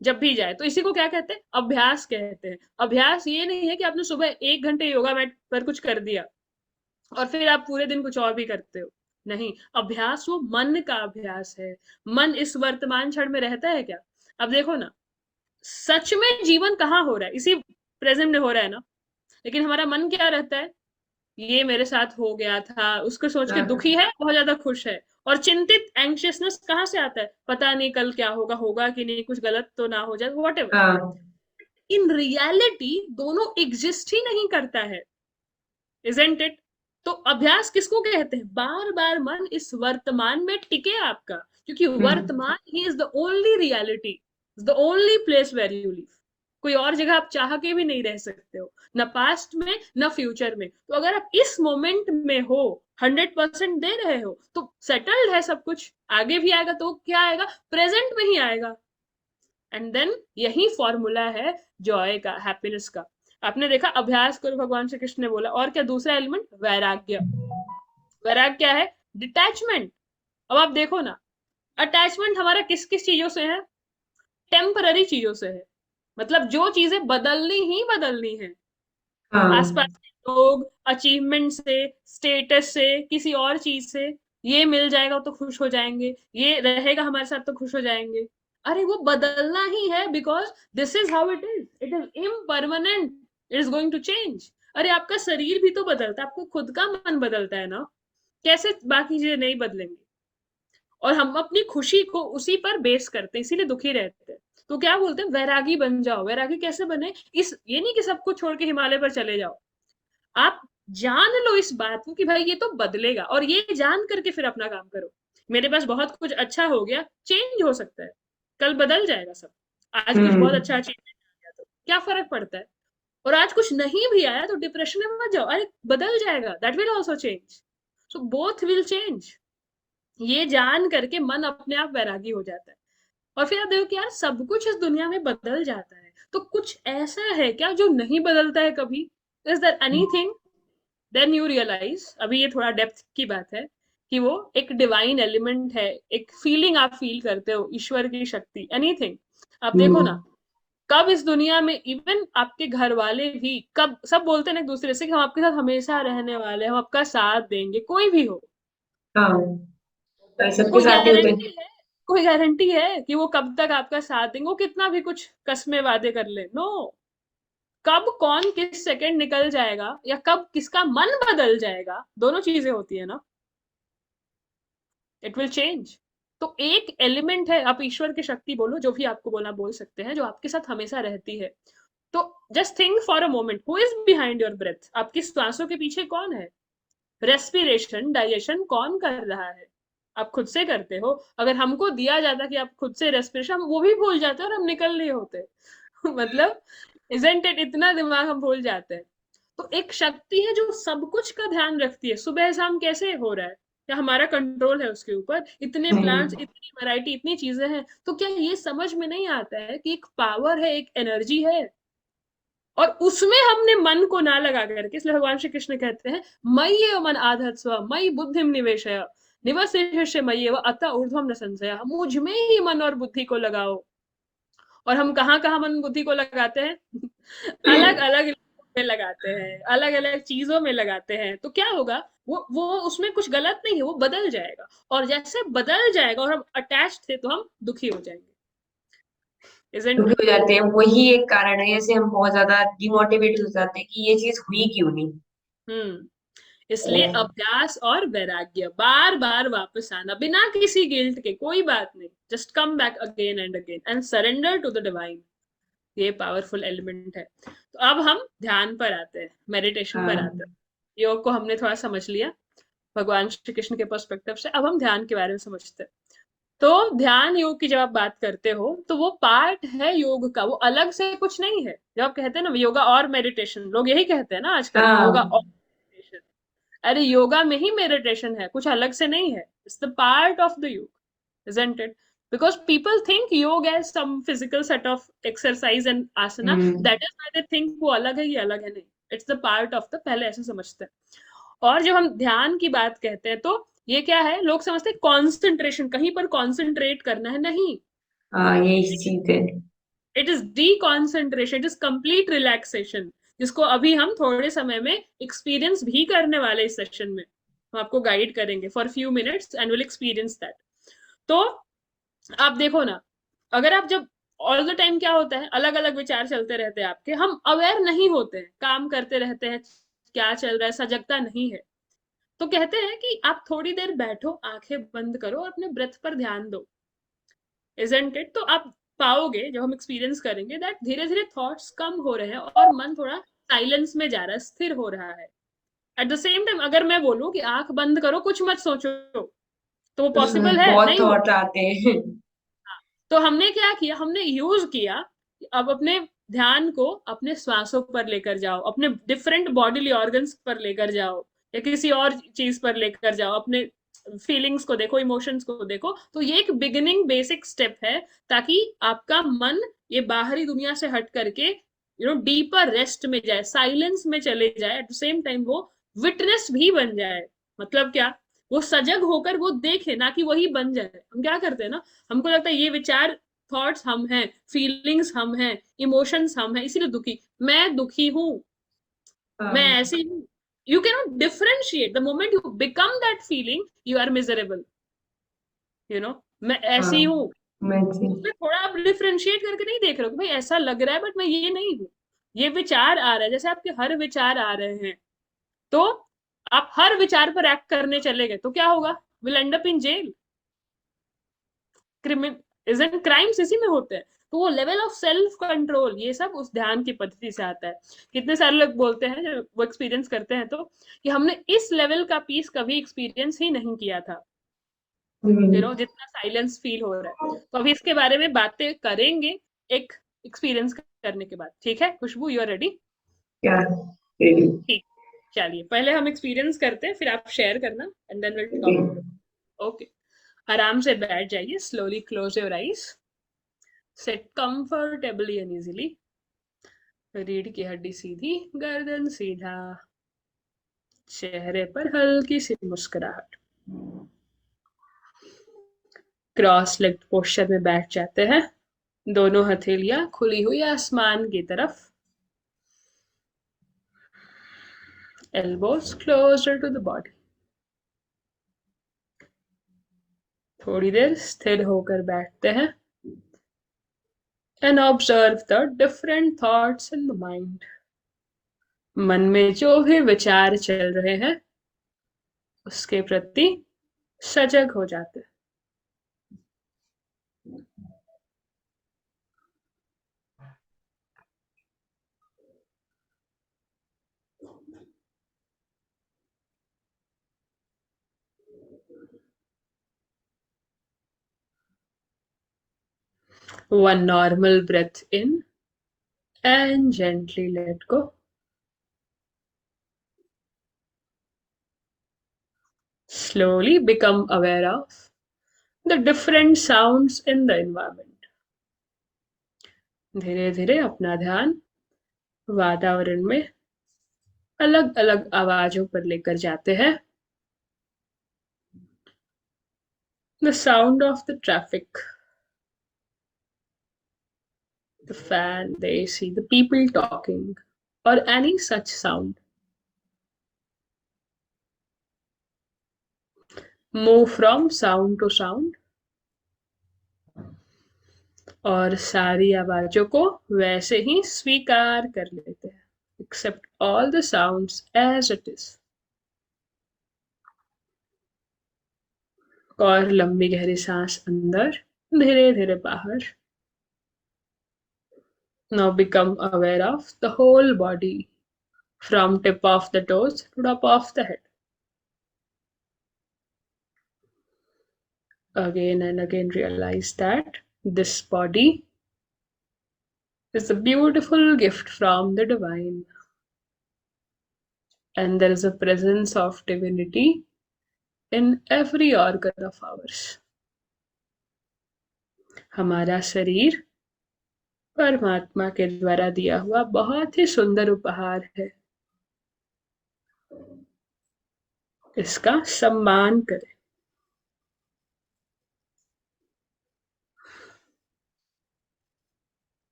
जब भी जाए। तो इसी को क्या कहते हैं, अभ्यास कहते हैं। अभ्यास ये नहीं है कि आपने सुबह 1 घंटे योगा मैट पर कुछ कर दिया और फिर आप पूरे दिन कुछ और भी करते हो। नहीं, अभ्यास वो मन का अभ्यास है। मन इस वर्तमान क्षण में रहता है क्या। अब देखो ना, सच में जीवन कहाँ हो रहा है, इसी प्रेजेंट में हो रहा है ना। लेकिन हमारा मन क्या रहता है, ये मेरे साथ हो गया था, उसको सोच के हाँ, दुखी है, बहुत ज्यादा खुश है। और चिंतित एंग्शियसनेस कहाँ से आता है, पता नहीं कल क्या होगा, होगा कि नहीं, कुछ गलत तो ना हो जाए, वॉट एवर। हाँ, इन रियलिटी दोनों एग्जिस्ट ही नहीं करता है, इजंट इट। तो अभ्यास किसको कहते हैं, बार बार मन इस वर्तमान में टिके आपका, क्योंकि हम्म, वर्तमान ही is the only reality, the only place where you live. कोई और जगह आप चाह के भी नहीं रह सकते हो, न पास्ट में न फ्यूचर में। तो अगर आप इस मोमेंट में हो, 100% दे रहे हो, तो सेटल्ड है सब कुछ। आगे भी आएगा तो क्या आएगा, प्रेजेंट में ही आएगा। एंड देन यही फॉर्मूला है जॉय का, हैप्पीनेस का। आपने देखा, अभ्यास करो, भगवान श्री कृष्ण ने बोला। और क्या दूसरा एलिमेंट, वैराग्य। वैराग्य क्या है, डिटैचमेंट। अब आप देखो ना, अटैचमेंट हमारा किस किस चीजों से है, टेम्पररी चीजों से है। मतलब जो चीजें बदलनी ही बदलनी है, आसपास हाँ, के लोग, अचीवमेंट से, स्टेटस से, किसी और चीज से। ये मिल जाएगा तो खुश हो जाएंगे, ये रहेगा हमारे साथ तो खुश हो जाएंगे। अरे वो बदलना ही है, because this is how it is impermanent, it is going to change. अरे आपका शरीर भी तो बदलता है, आपको खुद का मन बदलता है ना, कैसे बाकी चीजें नहीं बदलेंगी। और हम अपनी खुशी को उसी पर बेस करते हैं, इसीलिए दुखी रहते हैं। तो क्या बोलते हैं, वैरागी बन जाओ। वैरागी कैसे बने, इस ये नहीं कि सब कुछ छोड़ के हिमालय पर चले जाओ। आप जान लो इस बात को कि भाई ये तो बदलेगा, और ये जान करके फिर अपना काम करो। मेरे पास बहुत कुछ अच्छा हो गया, चेंज हो सकता है, कल बदल जाएगा सब। आज कुछ बहुत हम्म, अच्छा अचीवमेंट आ गया तो क्या फर्क पड़ता है। और आज कुछ नहीं भी आया तो डिप्रेशन में मत जाओ, अरे बदल जाएगा, that will also change. So both will change. ये जान करके मन अपने आप वैरागी हो जाता है। और फिर आप देखो कि यार सब कुछ इस दुनिया में बदल जाता है, तो कुछ ऐसा है क्या जो नहीं बदलता है कभी, is there anything. Then you realise, अभी ये थोड़ा डेप्थ की बात है, कि वो एक डिवाइन एलिमेंट है, एक फीलिंग आप फील करते हो, ईश्वर की शक्ति, एनीथिंग। आप देखो हम्म, ना, कब इस दुनिया में इवन आपके घर वाले भी, कब सब बोलते हैं ना एक दूसरे से कि हम आपके साथ हमेशा रहने वाले हैं, हम आपका साथ देंगे, कोई भी हो। हाँ, भाई सबके कोई साथ ही होते गारंटी हैं। है, कोई गारंटी है कि वो कब तक आपका साथ देंगे, वो कितना भी कुछ कस्में वादे कर ले, नो। कब कौन किस सेकंड निकल जाएगा, या कब किसका मन बदल जाएगा, दोनों चीजें होती है ना, इट विल चेंज। तो एक एलिमेंट है, आप ईश्वर की शक्ति बोलो, जो भी आपको बोलना बोल सकते हैं, जो आपके साथ हमेशा रहती है। तो just think for a moment, who is behind your breath, आपकी सांसों के पीछे कौन है। रेस्पिरेशन, डाइजेशन कौन कर रहा है, आप खुद से करते हो। अगर हमको दिया जाता कि आप खुद से रेस्पिरेशन, हम वो भी भूल जाते और हम निकल रहे होते। मतलब इजंट इट, इतना दिमाग हम भूल जाते हैं। तो एक शक्ति है जो सब कुछ का ध्यान रखती है, सुबह शाम कैसे हो रहा है, क्या हमारा कंट्रोल है उसके ऊपर, इतने प्लांट्स, हम्म, इतनी वैरायटी, इतनी चीजें हैं, तो क्या ये समझ में नहीं आता है कि एक पावर है, एक एनर्जी है। और उसमें हमने मन को ना लगा करके, इसलिए भगवान श्री कृष्ण कहते हैं, मय्येव मन आधत्स्व स्व मयि बुद्धिम निवेशय निवसिष्य मय्येव अतः ऊर्ध्वम न संशयः। मुझ में ही मन और बुद्धि को लगाओ। और हम कहाँ कहाँ मन बुद्धि को लगाते हैं, अलग अलग में लगाते हैं, अलग अलग चीजों में लगाते हैं। तो क्या होगा, वो उसमें कुछ गलत नहीं है, वो बदल जाएगा। और जैसे बदल जाएगा और हम अटैच थे, तो हम दुखी हो जाएंगे, इजंट दुखी इट। हो जाते हैं, वही एक कारण है। जैसे हम बहुत ज्यादा डिमोटिवेट हो जाते हैं कि ये चीज हुई क्यों नहीं। हम्म। इसलिए अभ्यास और वैराग्य, बार बार वापस आना बिना किसी गिल्ट के, कोई बात नहीं, just come back again and again and surrender to the divine. ये पावरफुल एलिमेंट है। तो अब हम ध्यान पर आते हैं, मेडिटेशन पर आते हाँ, हैं। योग को हमने थोड़ा समझ लिया भगवान श्री कृष्ण के पर्सपेक्टिव से, अब हम ध्यान के बारे में समझते हैं। तो ध्यान योग की जब आप बात करते हो, तो वो पार्ट है योग का, वो अलग से कुछ नहीं है। जब आप कहते हैं ना योगा और मेडिटेशन, लोग यही कहते हैं ना आजकल, योगा हाँ, और मेडिटेशन। अरे योगा में ही मेडिटेशन है, कुछ अलग से नहीं है, it's the part of the योग, isn't it? Because people think yoga as some physical set of exercise and asana, hmm, that is why they think वो अलग है, ये अलग है, नहीं, it's the part of the, पहले ऐसे समझते हैं। और जब हम ध्यान की बात कहते हैं, तो ये क्या है, लोग समझते हैं कॉन्सेंट्रेशन, कहीं पर कॉन्सेंट्रेट करना है, नहीं। हाँ, यही चीज है। It is D concentration, it is complete relaxation, जिसको अभी हम थोड़े समय में एक्सपीरियंस भी करने वाले इस सेशन में। हम आपको गाइड करेंगे for few minutes and will experience that. तो आप देखो ना, अगर आप जब ऑल द टाइम क्या होता है, अलग अलग विचार चलते रहते हैं आपके, हम अवेयर नहीं होते हैं, काम करते रहते हैं, क्या चल रहा है, सजगता नहीं है। तो कहते हैं कि आप थोड़ी देर बैठो, आंखें बंद करो और अपने ब्रेथ पर ध्यान दो, इजंट इट? तो आप पाओगे, जब हम एक्सपीरियंस करेंगे, दैट धीरे धीरे थॉट्स कम हो रहे हैं और मन थोड़ा साइलेंस में जा रहा है, स्थिर हो रहा है। एट द सेम टाइम अगर मैं बोलूं कि आंख बंद करो, कुछ मत सोचो, तो वो पॉसिबल है? बहुत नहीं हो। थॉट आते हैं। तो हमने क्या किया, हमने यूज किया कि अब अपने ध्यान को अपने श्वासों पर लेकर जाओ, अपने डिफरेंट बॉडीली ऑर्गन्स पर लेकर जाओ, या किसी और चीज पर लेकर जाओ, अपने फीलिंग्स को देखो, इमोशंस को देखो। तो ये एक बिगिनिंग बेसिक स्टेप है, ताकि आपका मन ये बाहरी दुनिया से हट करके डीपर रेस्ट में जाए, साइलेंस में चले जाए, एट द सेम टाइम वो विटनेस भी बन जाए। मतलब क्या, वो सजग होकर वो देखे, ना कि वही बन जाए। हम क्या करते हैं ना, हमको लगता है ये विचार, थॉट्स हम हैं, फीलिंग्स हम हैं, इमोशंस हम हैं, इसीलिए दुखी, मैं दुखी हूं, मैं हाँ। ऐसी हूं। You can not differentiate, the moment you become that feeling, you are miserable, you know, मैं हाँ। ऐसी हूँ। मैं उसमें थोड़ा आप डिफरेंशिएट करके नहीं देख रहे हो कि भाई ऐसा लग रहा है बट मैं ये नहीं हूँ, ये विचार आ रहा है, जैसे आपके हर विचार आ रहे हैं, तो आप हर विचार पर एक्ट करने चले गए तो क्या होगा? Will end up in jail. क्रिमिन क्राइम्स इसी में होते हैं। तो वो लेवल ऑफ सेल्फ कंट्रोल, ये सब उस ध्यान की पद्धति से आता है। कितने सारे लोग बोलते हैं जब वो एक्सपीरियंस करते हैं, तो कि हमने इस लेवल का पीस कभी एक्सपीरियंस ही नहीं किया था, जितना साइलेंस फील हो रहा है। तो अभी इसके बारे में बातें करेंगे एक एक्सपीरियंस करने के बाद। ठीक है खुशबू, यू आर रेडी? क्या। ठीक, चलिए पहले हम एक्सपीरियंस करते हैं, फिर आप शेयर करना, and then will talk. Okay, आराम से बैठ जाइए, slowly close your eyes, sit comfortably and easily, रीढ़ की हड्डी सीधी, गर्दन सीधा, चेहरे पर हल्की सी मुस्कुराहट। क्रॉस लेग पोस्चर में बैठ जाते हैं, दोनों हथेलियां खुली हुई आसमान की तरफ, elbows closer to the body। थोड़ी देर स्थिर होकर बैठते हैं and observe the different thoughts in the mind। मन में जो भी विचार चल रहे हैं उसके प्रति सजग हो जाते हैं। One normal breath in and gently let go। Slowly become aware of the different sounds in the environment। धीरे धीरे अपना ध्यान वातावरण में अलग अलग आवाजों पर लेकर जाते हैं। The sound of the traffic, the fan, the AC, the people talking, or any such sound। Move from sound to sound, और सारी आवाजों को वैसे ही स्वीकार कर लेते हैं। Accept all the sounds as it is। और लंबी गहरी सांस अंदर, धीरे धीरे बाहर। Now become aware of the whole body, from tip of the toes to top of the head। Again and again realize that this body is a beautiful gift from the divine, and there is a presence of divinity in every organ of ours। हमारा शरीर परमात्मा के द्वारा दिया हुआ बहुत ही सुंदर उपहार है, इसका सम्मान करें।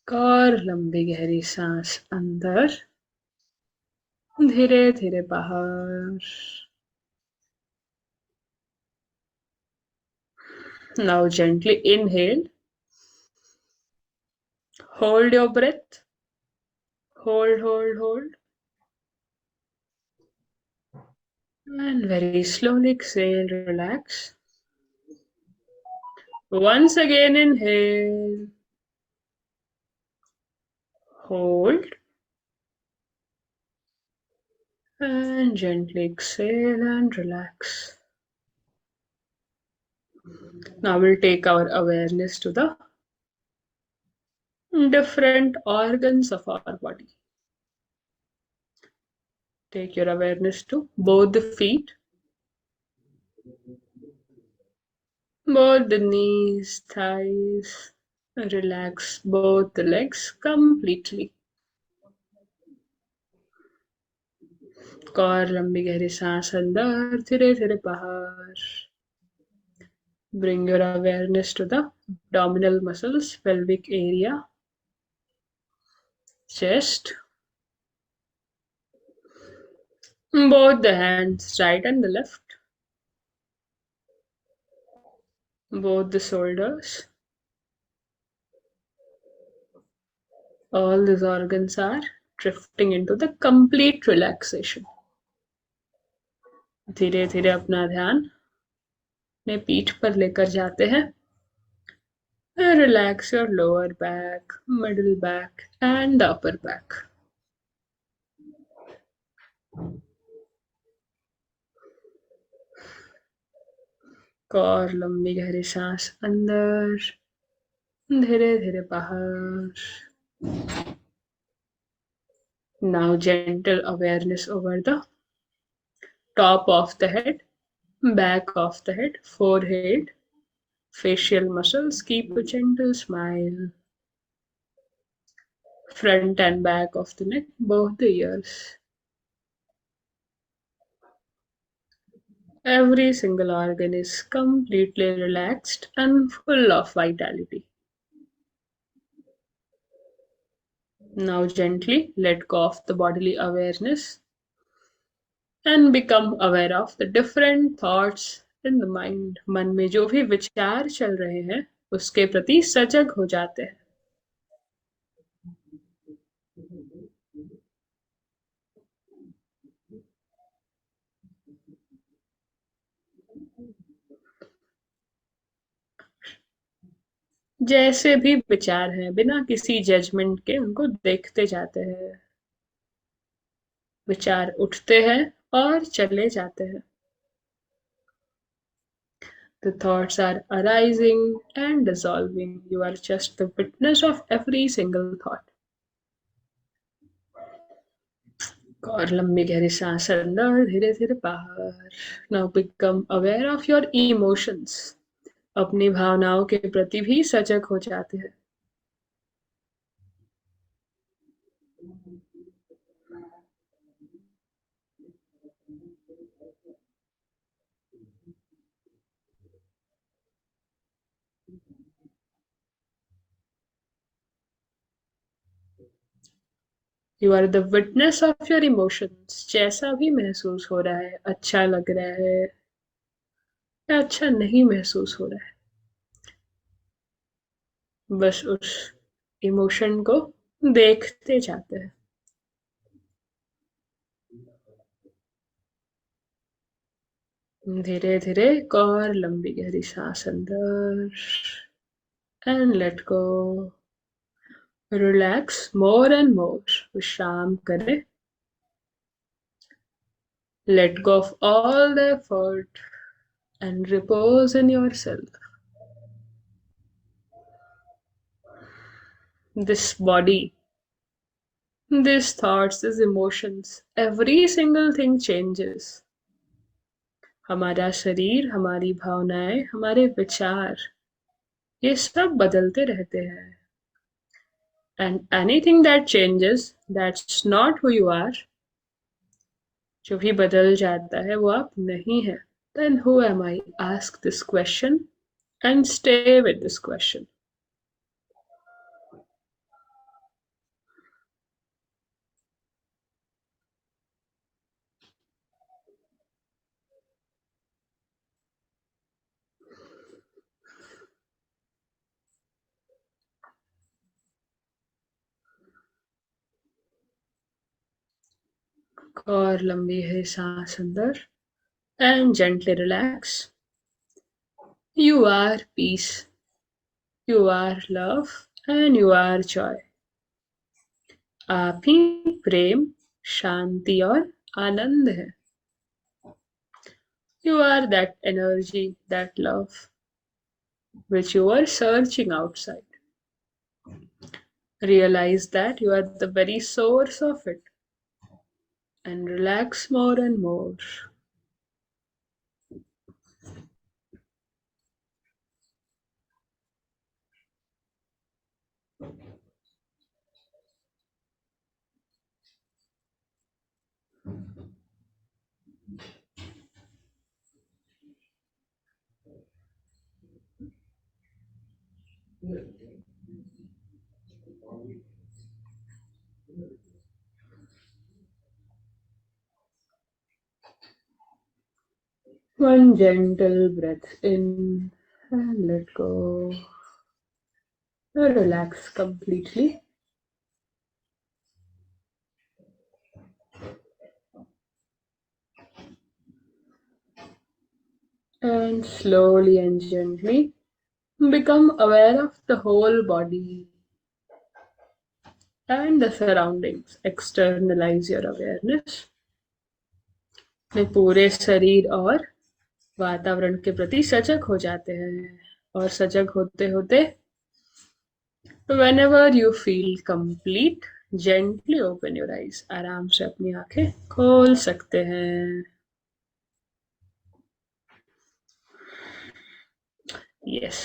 और लंबी गहरी सांस अंदर, धीरे धीरे बाहर। Now gently inhale Hold your breath. Hold, hold, hold. And very slowly exhale, relax. Once again, inhale. Hold. And gently exhale and relax. Now we'll take our awareness to the different organs of our body. Take your awareness to both the feet, both the knees, thighs. Relax both the legs completely. और लंबी गहरी सांस अंदर, धीरे धीरे बाहर. Bring your awareness to the abdominal muscles, pelvic area, chest. Both the hands, right and the left. Both the shoulders. All these organs are drifting into the complete relaxation. धीरे धीरे अपना ध्यान अपने पीठ पर लेकर जाते हैं. Relax your lower back, middle back, and the upper back. और लंबी गहरी सांस अंदर, धीरे धीरे बाहर. Now gentle awareness over the top of the head, back of the head, forehead, facial muscles. Keep a gentle smile. Front and back of the neck, both the ears. Every single organ is completely relaxed and full of vitality. Now gently let go of the bodily awareness and become aware of the different thoughts in the mind. मन में जो भी विचार चल रहे हैं उसके प्रति सजग हो जाते हैं. जैसे भी विचार हैं बिना किसी जजमेंट के उनको देखते जाते हैं. विचार उठते हैं और चले जाते हैं. The thoughts are arising and dissolving. You are just the witness of every single thought. और लंबी गहरी सांस अंदर, धीरे धीरे बाहर. Now become aware of your emotions. अपनी भावनाओं के प्रति भी सजग हो जाते हैं. You are the witness of your emotions. जैसा भी महसूस हो रहा है, अच्छा लग रहा है या अच्छा नहीं महसूस हो रहा है, बस उस इमोशन को देखते जाते हैं. धीरे धीरे एक और लंबी गहरी सांस अंदर and let go. Relax more and more. विश्राम करें. Let go of all the effort and repose in yourself. This body, these thoughts, these emotions, every single thing changes. हमारा शरीर, हमारी भावनाएं, हमारे विचार, ये सब बदलते रहते हैं. And anything that changes, that's not who you are. जो भी बदल जाता है वो आप नहीं है. Then who am I? Ask this question and stay with this question. और लंबी है सांस अंदर and gently relax. You are peace, you are love and you are joy. आप ही प्रेम, शांति और आनंद है. You are that energy, that love which you are searching outside. Realize that you are the very source of it and relax more and more. One gentle breath in and let go. Relax completely. And slowly and gently become aware of the whole body and the surroundings. Externalize your awareness. अपने पूरे शरीर और वातावरण के प्रति सजग हो जाते हैं. और सजग होते होते whenever you feel complete, gently open your eyes. आराम से अपनी आंखें खोल सकते हैं. Yes.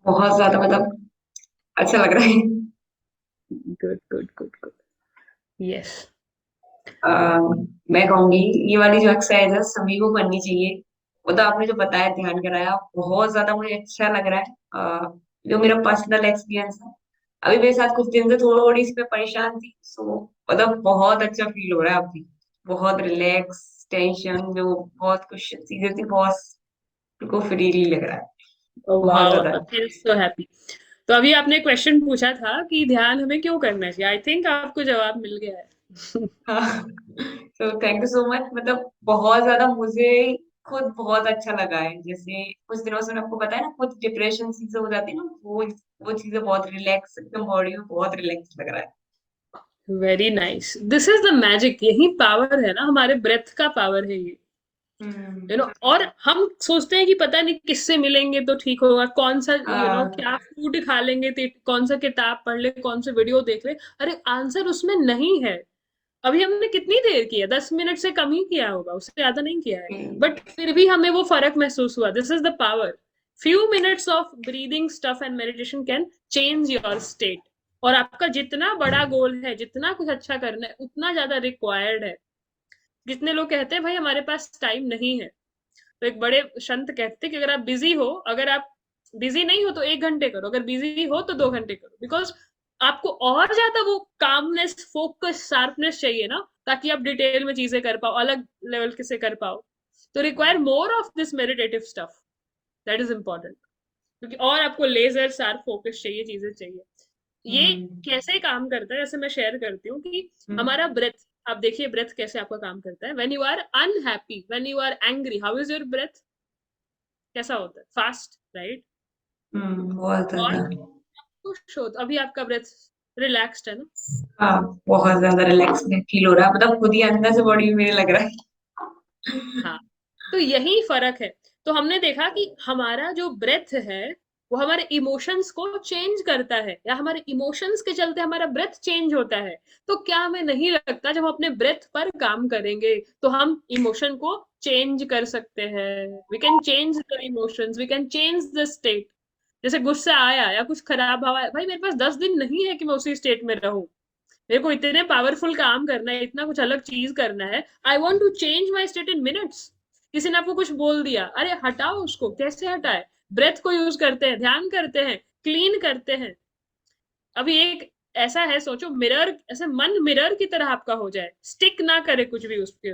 बहुत ज्यादा मतलब अच्छा लग रहा है. Good, good, good, good. Yes. मैं कहूंगी ये वाली जो एक्सरसाइज है सभी को करनी चाहिए. वो तो आपने जो बताया, ध्यान कराया, बहुत ज्यादा मुझे अच्छा लग रहा है. जो मेरा पर्सनल एक्सपीरियंस है, अभी मेरे साथ कुछ दिन से थोड़ी इस पे परेशान थी, सो मतलब बहुत अच्छा फील हो रहा है अभी. बहुत रिलैक्स, टेंशन जो बहुत कुछ चीजें थी, बहुत को फ्रीली लग रहा है. Oh बहुत wow, ज्यादा. I feel so happy. तो अभी आपने क्वेश्चन पूछा था कि ध्यान हमें क्यों करना चाहिए. आई थिंक आपको जवाब मिल गया है. हाँ. तो थैंक यू सो मच. मतलब बहुत ज्यादा मुझे खुद बहुत अच्छा लगा है. जैसे कुछ दिनों से मैंने आपको बताया ना, कुछ डिप्रेशन चीजें हो जाती है ना, वो चीजें बहुत रिलैक्स, एकदम बॉडी में बहुत रिलैक्स लग रहा है. Very nice. This is the magic. यही पावर है ना, हमारे ब्रेथ का पावर है ये. हम्म. और हम सोचते हैं कि पता नहीं किससे मिलेंगे तो ठीक होगा, कौन सा हाँ. क्या फूड खा लेंगे तो कौन सा किताब पढ़ ले, कौन सा वीडियो देख ले. अरे आंसर उसमें नहीं है. अभी हमने कितनी देर किया, 10 मिनट से कम ही किया होगा, उससे ज्यादा नहीं किया है. बट फिर भी हमें वो फर्क महसूस हुआ. This is the power. Few minutes of breathing stuff and meditation can change your state. और आपका जितना बड़ा गोल है, जितना कुछ अच्छा करना है, उतना ज्यादा रिक्वायर्ड है. जितने लोग कहते हैं भाई हमारे पास टाइम नहीं है, तो एक बड़े संत कहते हैं कि अगर आप बिजी हो, अगर आप बिजी नहीं हो तो 1 घंटे करो, अगर बिजी हो तो 2 घंटे करो. बिकॉज आपको और ज्यादा वो कामनेस, फोकस, शार्पनेस चाहिए ना, ताकि आप डिटेल में चीजें कर पाओ, अलग लेवल के से कर पाओ. तो require more of this meditative stuff. That is important. क्योंकि और आपको लेजर शार्प फोकस चाहिए, चीजें चाहिए. ये हम्म. कैसे काम करता है, जैसे मैं शेयर करती हूँ कि हमारा हम्म. ब्रेथ, आप देखिए ब्रेथ कैसे आपका काम करता है. When you are unhappy, when you are angry, how is your breath? कैसा होता है? Fast, right? बहुत और ज्यादा. खुश हो तो अभी आपका ब्रेथ रिलैक्स्ड है ना. हाँ, बहुत ज्यादा रिलैक्स में फील हो रहा है. मतलब खुद ही अंदर से बॉडी में मेरे लग रहा है. हाँ. तो यही फर्क है. तो हमने देखा कि हमारा जो ब्रेथ है वो हमारे इमोशंस को चेंज करता है, या हमारे इमोशंस के चलते हमारा ब्रेथ चेंज होता है. तो क्या हमें नहीं लगता जब हम अपने ब्रेथ पर काम करेंगे तो हम इमोशन को चेंज कर सकते हैं. We can change the emotions, we can change the state. जैसे गुस्सा आया या कुछ खराब हवा आया, भाई मेरे पास 10 दिन नहीं है कि मैं उसी स्टेट में रहूं. मेरे को इतने पावरफुल काम करना है, इतना कुछ अलग चीज करना है. I want to change my state in minutes. किसी ने आपको कुछ बोल दिया, अरे हटाओ उसको. कैसे हटाए? ब्रेथ को यूज करते हैं, ध्यान करते हैं, क्लीन करते हैं. अभी एक ऐसा है, सोचो मिरर, ऐसे मन मिरर की तरह आपका हो जाए, स्टिक ना करे कुछ भी उसके.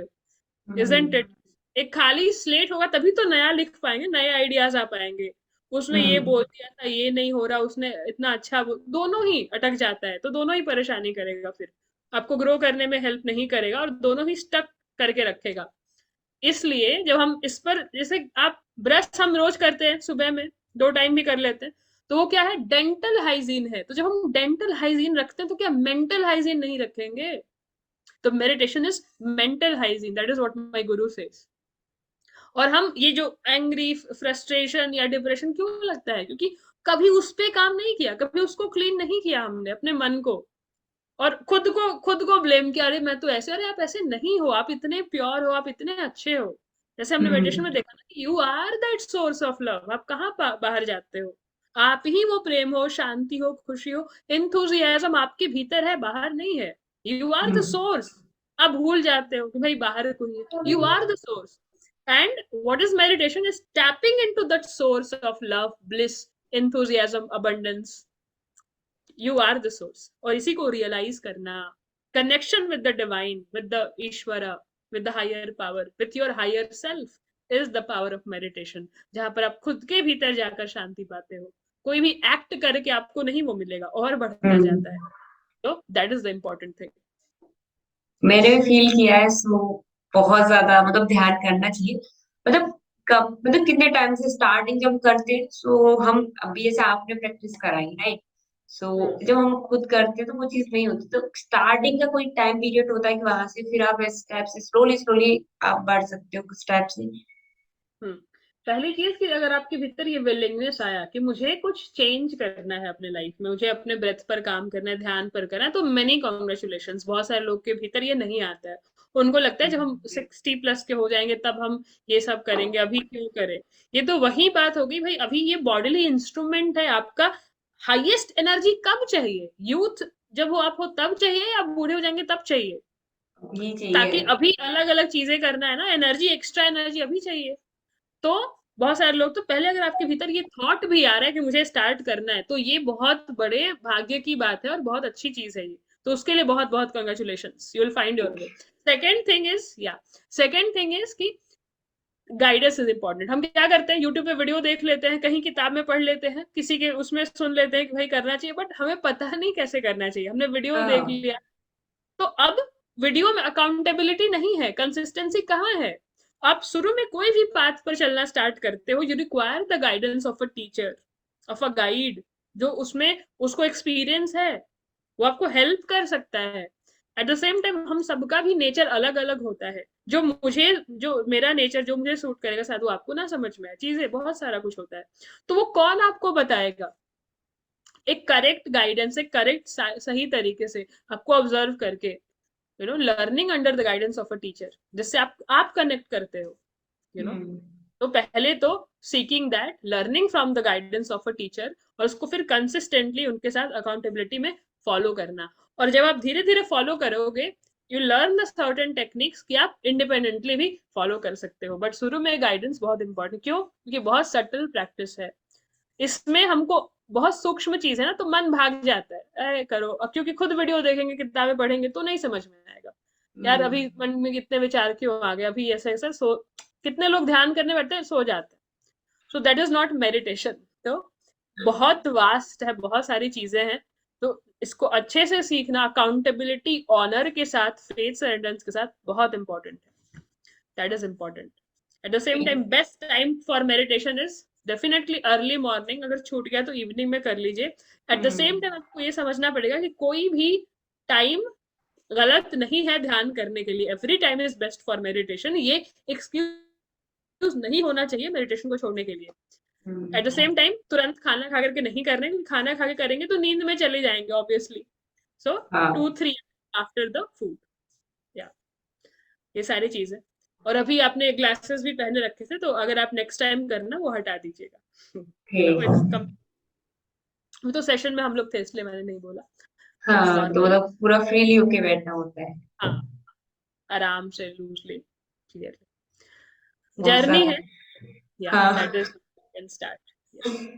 Isn't hmm. इट? एक खाली स्लेट होगा तभी तो नया लिख पाएंगे, नए आइडियाज आ पाएंगे. उसने ये हम्म. बोल दिया था, ये नहीं हो रहा, उसने इतना अच्छा दोनों ही अटक जाता है, तो दोनों ही परेशानी करेगा फिर. आपको ग्रो करने में हेल्प नहीं करेगा और दोनों ही स्टक करके रखेगा। इसलिए जब हम इस पर, जैसे आप ब्रश हम रोज करते हैं सुबह में, 2 टाइम भी कर लेते हैं, तो वो क्या है, डेंटल हाइजीन है। तो जब हम डेंटल हाइजीन रखते हैं तो क्या मेंटल हाइजीन नहीं रखेंगे? तो meditation is mental hygiene, that is what my Guru says. और हम ये जो एंग्री, फ्रस्ट्रेशन या डिप्रेशन क्यों लगता है, क्योंकि कभी उस पे काम नहीं किया, कभी उसको क्लीन नहीं किया हमने अपने मन को, और खुद को ब्लेम किया, अरे मैं तो ऐसे, अरे आप ऐसे नहीं हो, आप इतने प्योर हो, आप इतने अच्छे हो। जैसे हमने मेडिटेशन में हम्म। देखा ना कि you are that source of love, आप कहाँ बाहर जाते हो, आप ही वो प्रेम हो, शांति हो, खुशी हो, इंथुजियाज्म आपके भीतर है, बाहर नहीं है। You are the hmm. Source. आप भूल जाते हो कि भाई बाहर कोई है, you are the source. And what is meditation is tapping into that source of love, bliss, enthusiasm, abundance. You are the source, और इसी को रियलाइज करना, connection with the divine, with the Ishwara, with the higher power, with your higher self is the power of meditation, जहां पर आप खुद के भीतर जाकर शांति पाते हो। कोई भी एक्ट करके आपको नहीं वो मिलेगा, और बढ़ता जाता है। हम्म। तो that is the important thing. मैंने भी फील किया है, सो बहुत ज्यादा मतलब ध्यान करना चाहिए। मतलब कब, मतलब कितने टाइम से स्टार्टिंग जब करते हैं, सो हम अभी जैसे आपने प्रैक्टिस कराई, राइट? सो जब हम खुद करते हैं तो वो चीज नहीं होती, तो स्टार्टिंग का कोई टाइम पीरियड होता है कि वहां से फिर आप स्टेप से स्लोली स्लोली आप बढ़ सकते हो स्टेप से। हम्म। पहली चीज कि अगर आपके भीतर ये विलिंगनेस आया कि मुझे कुछ चेंज करना है अपने लाइफ में, मुझे अपने ब्रेथ पर काम करना है, ध्यान पर करना है, तो मेनी कॉन्ग्रेचुलेशन। बहुत सारे लोग के भीतर ये नहीं आता है। उनको लगता है जब हम 60+ के हो जाएंगे तब हम ये सब करेंगे, अभी क्यों करें। ये तो वही बात होगी भाई, अभी ये बॉडीली इंस्ट्रूमेंट है आपका। हाईएस्ट एनर्जी कब चाहिए? यूथ जब हो आप हो तब चाहिए, या आप बूढ़े हो जाएंगे तब चाहिए? यही चाहिए। ताकि अभी अलग अलग चीजें करना है ना, एनर्जी, एक्स्ट्रा एनर्जी अभी चाहिए। तो बहुत सारे लोग, तो पहले अगर आपके भीतर ये थॉट भी आ रहा है कि मुझे स्टार्ट करना है, तो ये बहुत बड़े भाग्य की बात है और बहुत अच्छी चीज है ये। तो उसके लिए बहुत बहुत congratulation, you will find your way. Second thing is कि गाइडेंस इज इंपॉर्टेंट। हम क्या करते हैं, यूट्यूब पे वीडियो देख लेते हैं, कहीं किताब में पढ़ लेते हैं, किसी के उसमें सुन लेते हैं कि भाई करना चाहिए, बट हमें पता नहीं कैसे करना चाहिए। हमने वीडियो देख हाँ। लिया, तो अब वीडियो में अकाउंटेबिलिटी नहीं है, कंसिस्टेंसी कहाँ है? आप शुरू में कोई भी पाथ पर चलना स्टार्ट करते हो, you require the guidance of a teacher, of a guide, जो उसमें उसको एक्सपीरियंस है, वो आपको हेल्प कर सकता है। एट द सेम टाइम हम सबका भी नेचर अलग अलग होता है। जो मेरा नेचर जो मुझे सूट करेगा, शायद वो आपको ना समझ में आए, चीजें बहुत सारा कुछ होता है। तो वो कौन आपको बताएगा? एक करेक्ट गाइडेंस, एक करेक्ट सही तरीके से आपको ऑब्जर्व करके, learning under the guidance of a teacher, जिससे आप कनेक्ट करते हो, यू नो हम्म। तो पहले तो seeking that, learning from the guidance of a teacher, और उसको फिर कंसिस्टेंटली उनके साथ अकाउंटेबिलिटी में फॉलो करना। और जब आप धीरे धीरे फॉलो करोगे, you learn the certain techniques कि आप इंडिपेंडेंटली भी फॉलो कर सकते हो। बट शुरू में गाइडेंस बहुत इंपॉर्टेंट, क्यों? क्योंकि बहुत सटल प्रैक्टिस है, इसमें हमको बहुत सूक्ष्म चीज है ना, तो मन भाग जाता है, अरे करो अब, क्योंकि खुद वीडियो देखेंगे, किताबें पढ़ेंगे तो नहीं समझ में आएगा। यार हम्म। अभी मन में कितने विचार क्यों आ गए, अभी ऐसा ऐसा सो, कितने लोग ध्यान करने बैठते हैं सो जाते हैं। So that is not meditation. तो बहुत वास्ट है, बहुत सारी चीजें हैं। तो इसको अच्छे से सीखना, अकाउंटेबिलिटी, ऑनर के साथ, फेथ सरेंडरेंस के साथ, बहुत इंपॉर्टेंट है। That is important. At the same time best time for meditation is definitely early morning, अगर छूट गया तो इवनिंग में कर लीजिए। एट द सेम टाइम आपको ये समझना पड़ेगा कि कोई भी टाइम गलत नहीं है ध्यान करने के लिए, every time is best for meditation. ये एक्सक्यूज नहीं होना चाहिए मेडिटेशन को छोड़ने के लिए। At the hmm. Same time तुरंत खाना खा करके नहीं करने, खाना खा के करेंगे तो नींद में चले जाएंगे ऑब्वियसली। सो हाँ। 2-3 आफ्टर द फूड, या ये सारी चीजें। और अभी आपने ग्लासेस भी पहने रखे थे, तो अगर आप नेक्स्ट टाइम करना वो हटा दीजिएगा। इट्स ठीक। कम। तो सेशन में हम लोग थे इसलिए मैंने नहीं बोला, बट हाँ, तो नॉर्मली, मतलब पूरा फ्रीली होके बैठना होता है। हाँ, आराम से, लूजली, क्लियरली। बहुत जर्नी ज्यादा। है, या दैट हाँ। Is can start. यस।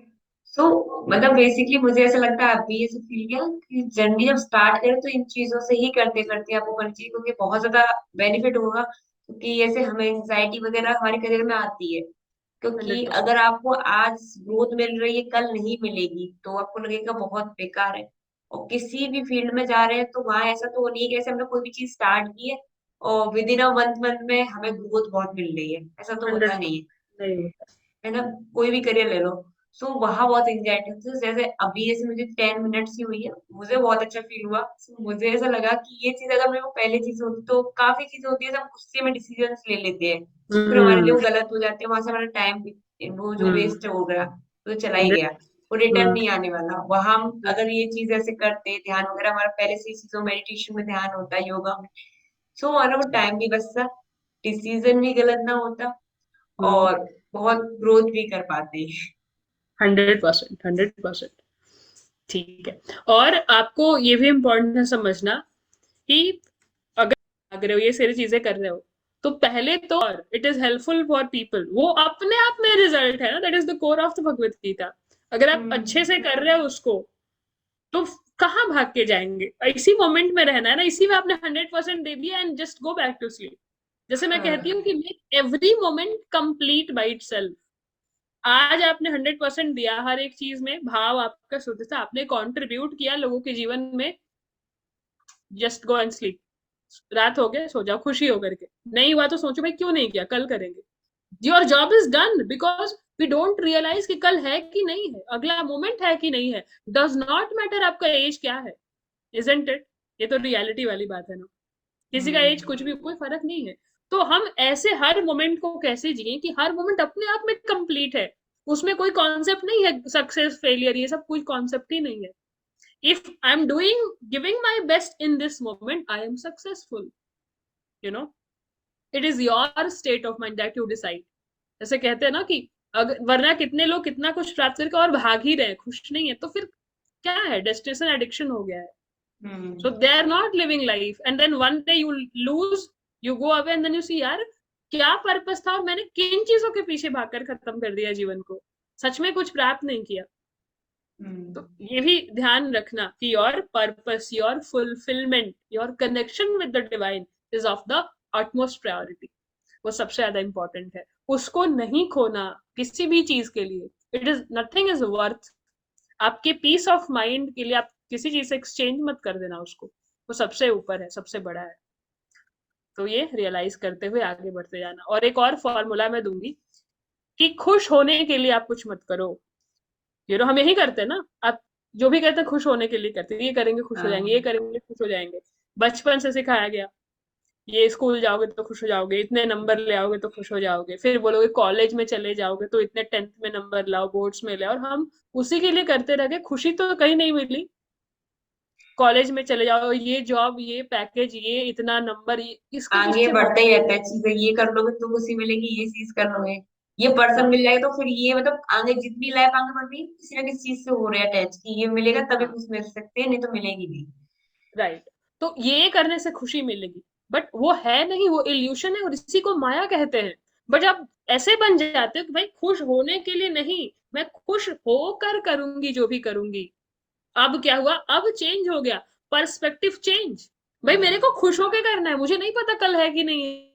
सो मतलब बेसिकली मुझे ऐसा लगता है, अभी ऐसे फील किया कि जर्नी जब स्टार्ट करें तो इन चीजों से ही करते करते आपको करनी चाहिए, क्योंकि बहुत ज्यादा बेनिफिट होगा। क्योंकि ऐसे हमें एंजाइटी वगैरह हमारे करियर में आती है, क्योंकि 100%। अगर आपको आज ग्रोथ मिल रही है, कल नहीं मिलेगी, तो आपको लगेगा बहुत बेकार है। और किसी भी फील्ड में जा रहे हैं तो वहां ऐसा तो नहीं है कि जैसे हमने कोई भी चीज स्टार्ट की है और विद इन अ मंथ में हमें ग्रोथ बहुत मिल रही है, ऐसा तो होता 100 नहीं है। नहीं होता। है ना? कोई भी करियर ले लो। सो वहां बहुत एंजाइटी होती है। जैसे अभी जैसे मुझे 10 मिनट्स ही हुई है, मुझे बहुत अच्छा फील हुआ। So, मुझे ऐसा लगा कि ये चीज अगर मेरे को पहले चीज होती तो काफी चीजें होती है जब गुस्से में डिसीजन ले लेते हैं, फिर हमारे लिए हम्म। वो गलत हो जाते हैं, वहां से हमारा टाइम वो जो हम्म। वेस्ट हो गया तो चला ही 100। गया, वो रिटर्न हम्म। नहीं आने वाला। वहां हम अगर ये चीज ऐसे करते, ध्यान वगैरह हमारा पहले से ही चीजों मेडिटेशन में ध्यान होता है, योगा में, सो हमारा वो टाइम भी बचता, डिसीजन भी गलत ना होता, हम्म। और बहुत ग्रोथ भी कर पाते। 100%, 100%। ठीक है। और आपको ये भी इम्पोर्टेंट है समझना कि अगर भाग रहे हो, ये सारी चीजें कर रहे हो, तो पहले तो और it is helpful for people, वो अपने आप में रिजल्ट है ना, that is the core of the Bhagavad Gita. अगर आप अच्छे से कर रहे हो उसको, तो कहाँ भाग के जाएंगे? इसी मोमेंट में रहना है ना, इसी में आपने 100% दे दिया and just go back to sleep. जैसे मैं कहती हूँ हाँ। कि make every moment complete by itself. आज आपने 100% दिया हर एक चीज में, भाव आपका शुद्ध था, आपने कंट्रीब्यूट किया लोगों के जीवन में, जस्ट गो एंड स्लीप। रात हो गए, सो जाओ खुशी होकर के। नहीं हुआ तो सोचो भाई क्यों नहीं किया, कल करेंगे। Your job is done, because we don't realise कि कल है कि नहीं है, अगला मोमेंट है कि नहीं है। डज नॉट मैटर आपका एज क्या है, इजंट इट? ये तो रियलिटी वाली बात है ना। किसी का एज कुछ भी, कोई फर्क नहीं है। तो हम ऐसे हर मोमेंट को कैसे जिए कि हर मोमेंट अपने आप में कंप्लीट है, उसमें कोई कॉन्सेप्ट नहीं है सक्सेस फेलियर, ये सब कोई कॉन्सेप्ट ही नहीं है। if I'm doing giving my best in this moment, I am successful, you know। it is your state of mind that you decide। जैसे कहते हैं ना कि अगर वरना कितने लोग कितना कुछ प्राप्त करके और भाग ही रहे हैं, खुश नहीं है, तो फिर क्या है? डेस्टिनेशन एडिक्शन हो गया है। हम्म। So they are not living life, and then one day you lose, you go away, and then you see यार क्या पर्पस था और मैंने किन चीजों के पीछे भागकर खत्म कर दिया जीवन को, सच में कुछ प्राप्त नहीं किया। तो हम्म। ये भी ध्यान रखना कि your purpose, your fulfilment, your connection with the divine is of the utmost priority. वो सबसे ज्यादा इंपॉर्टेंट है, उसको नहीं खोना किसी भी चीज के लिए। It is nothing is worth, आपके पीस ऑफ माइंड के लिए आप किसी चीज से एक्सचेंज मत कर देना उसको। वो सबसे ऊपर है, सबसे बड़ा है। तो ये रियलाइज करते हुए आगे बढ़ते जाना। और एक और फॉर्मूला मैं दूंगी कि खुश होने के लिए आप कुछ मत करो। हम यही करते हैं ना, आप जो भी करते हैं खुश होने के लिए करते हैं, ये करेंगे खुश हो जाएंगे, ये हाँ। करेंगे खुश हो जाएंगे। बचपन से सिखाया गया, ये स्कूल जाओगे तो खुश हो जाओगे, इतने नंबर ले आओगे तो खुश हो जाओगे, फिर बोलोगे कॉलेज में चले जाओगे तो इतने 10th में नंबर लाओ, बोर्ड्स में ले आओ, और हम उसी के लिए करते रह गए, खुशी तो कहीं नहीं मिली। कॉलेज में चले जाओ, ये जॉब, ये पैकेज, ये इतना नंबर, ये इसके आगे पीछे भाग। बढ़ते ही रहता है चीजें, ये कर लोगे तो खुशी मिलेगी, ये चीज कर लोगे, ये पर्सन हाँ। मिल जाएगा तो फिर ये, मतलब आगे जितनी लाइफ आगे बढ़ रही है किसी ना किसी चीज से हो रहा है अटैच, कि ये मिलेगा तभी हाँ। खुश मिल सकते हैं, नहीं तो मिलेगी नहीं। राइट। तो ये करने से खुशी मिलेगी, बट वो है नहीं, वो इल्यूशन है और इसी को माया कहते हैं। बट आप ऐसे बन जाते हो कि भाई खुश होने के लिए नहीं, मैं खुश होकर करूंगी जो भी करूंगी। अब क्या हुआ, अब चेंज हो गया, पर्सपेक्टिव चेंज। भाई मेरे को खुश होके करना है, मुझे नहीं पता कल है कि नहीं है।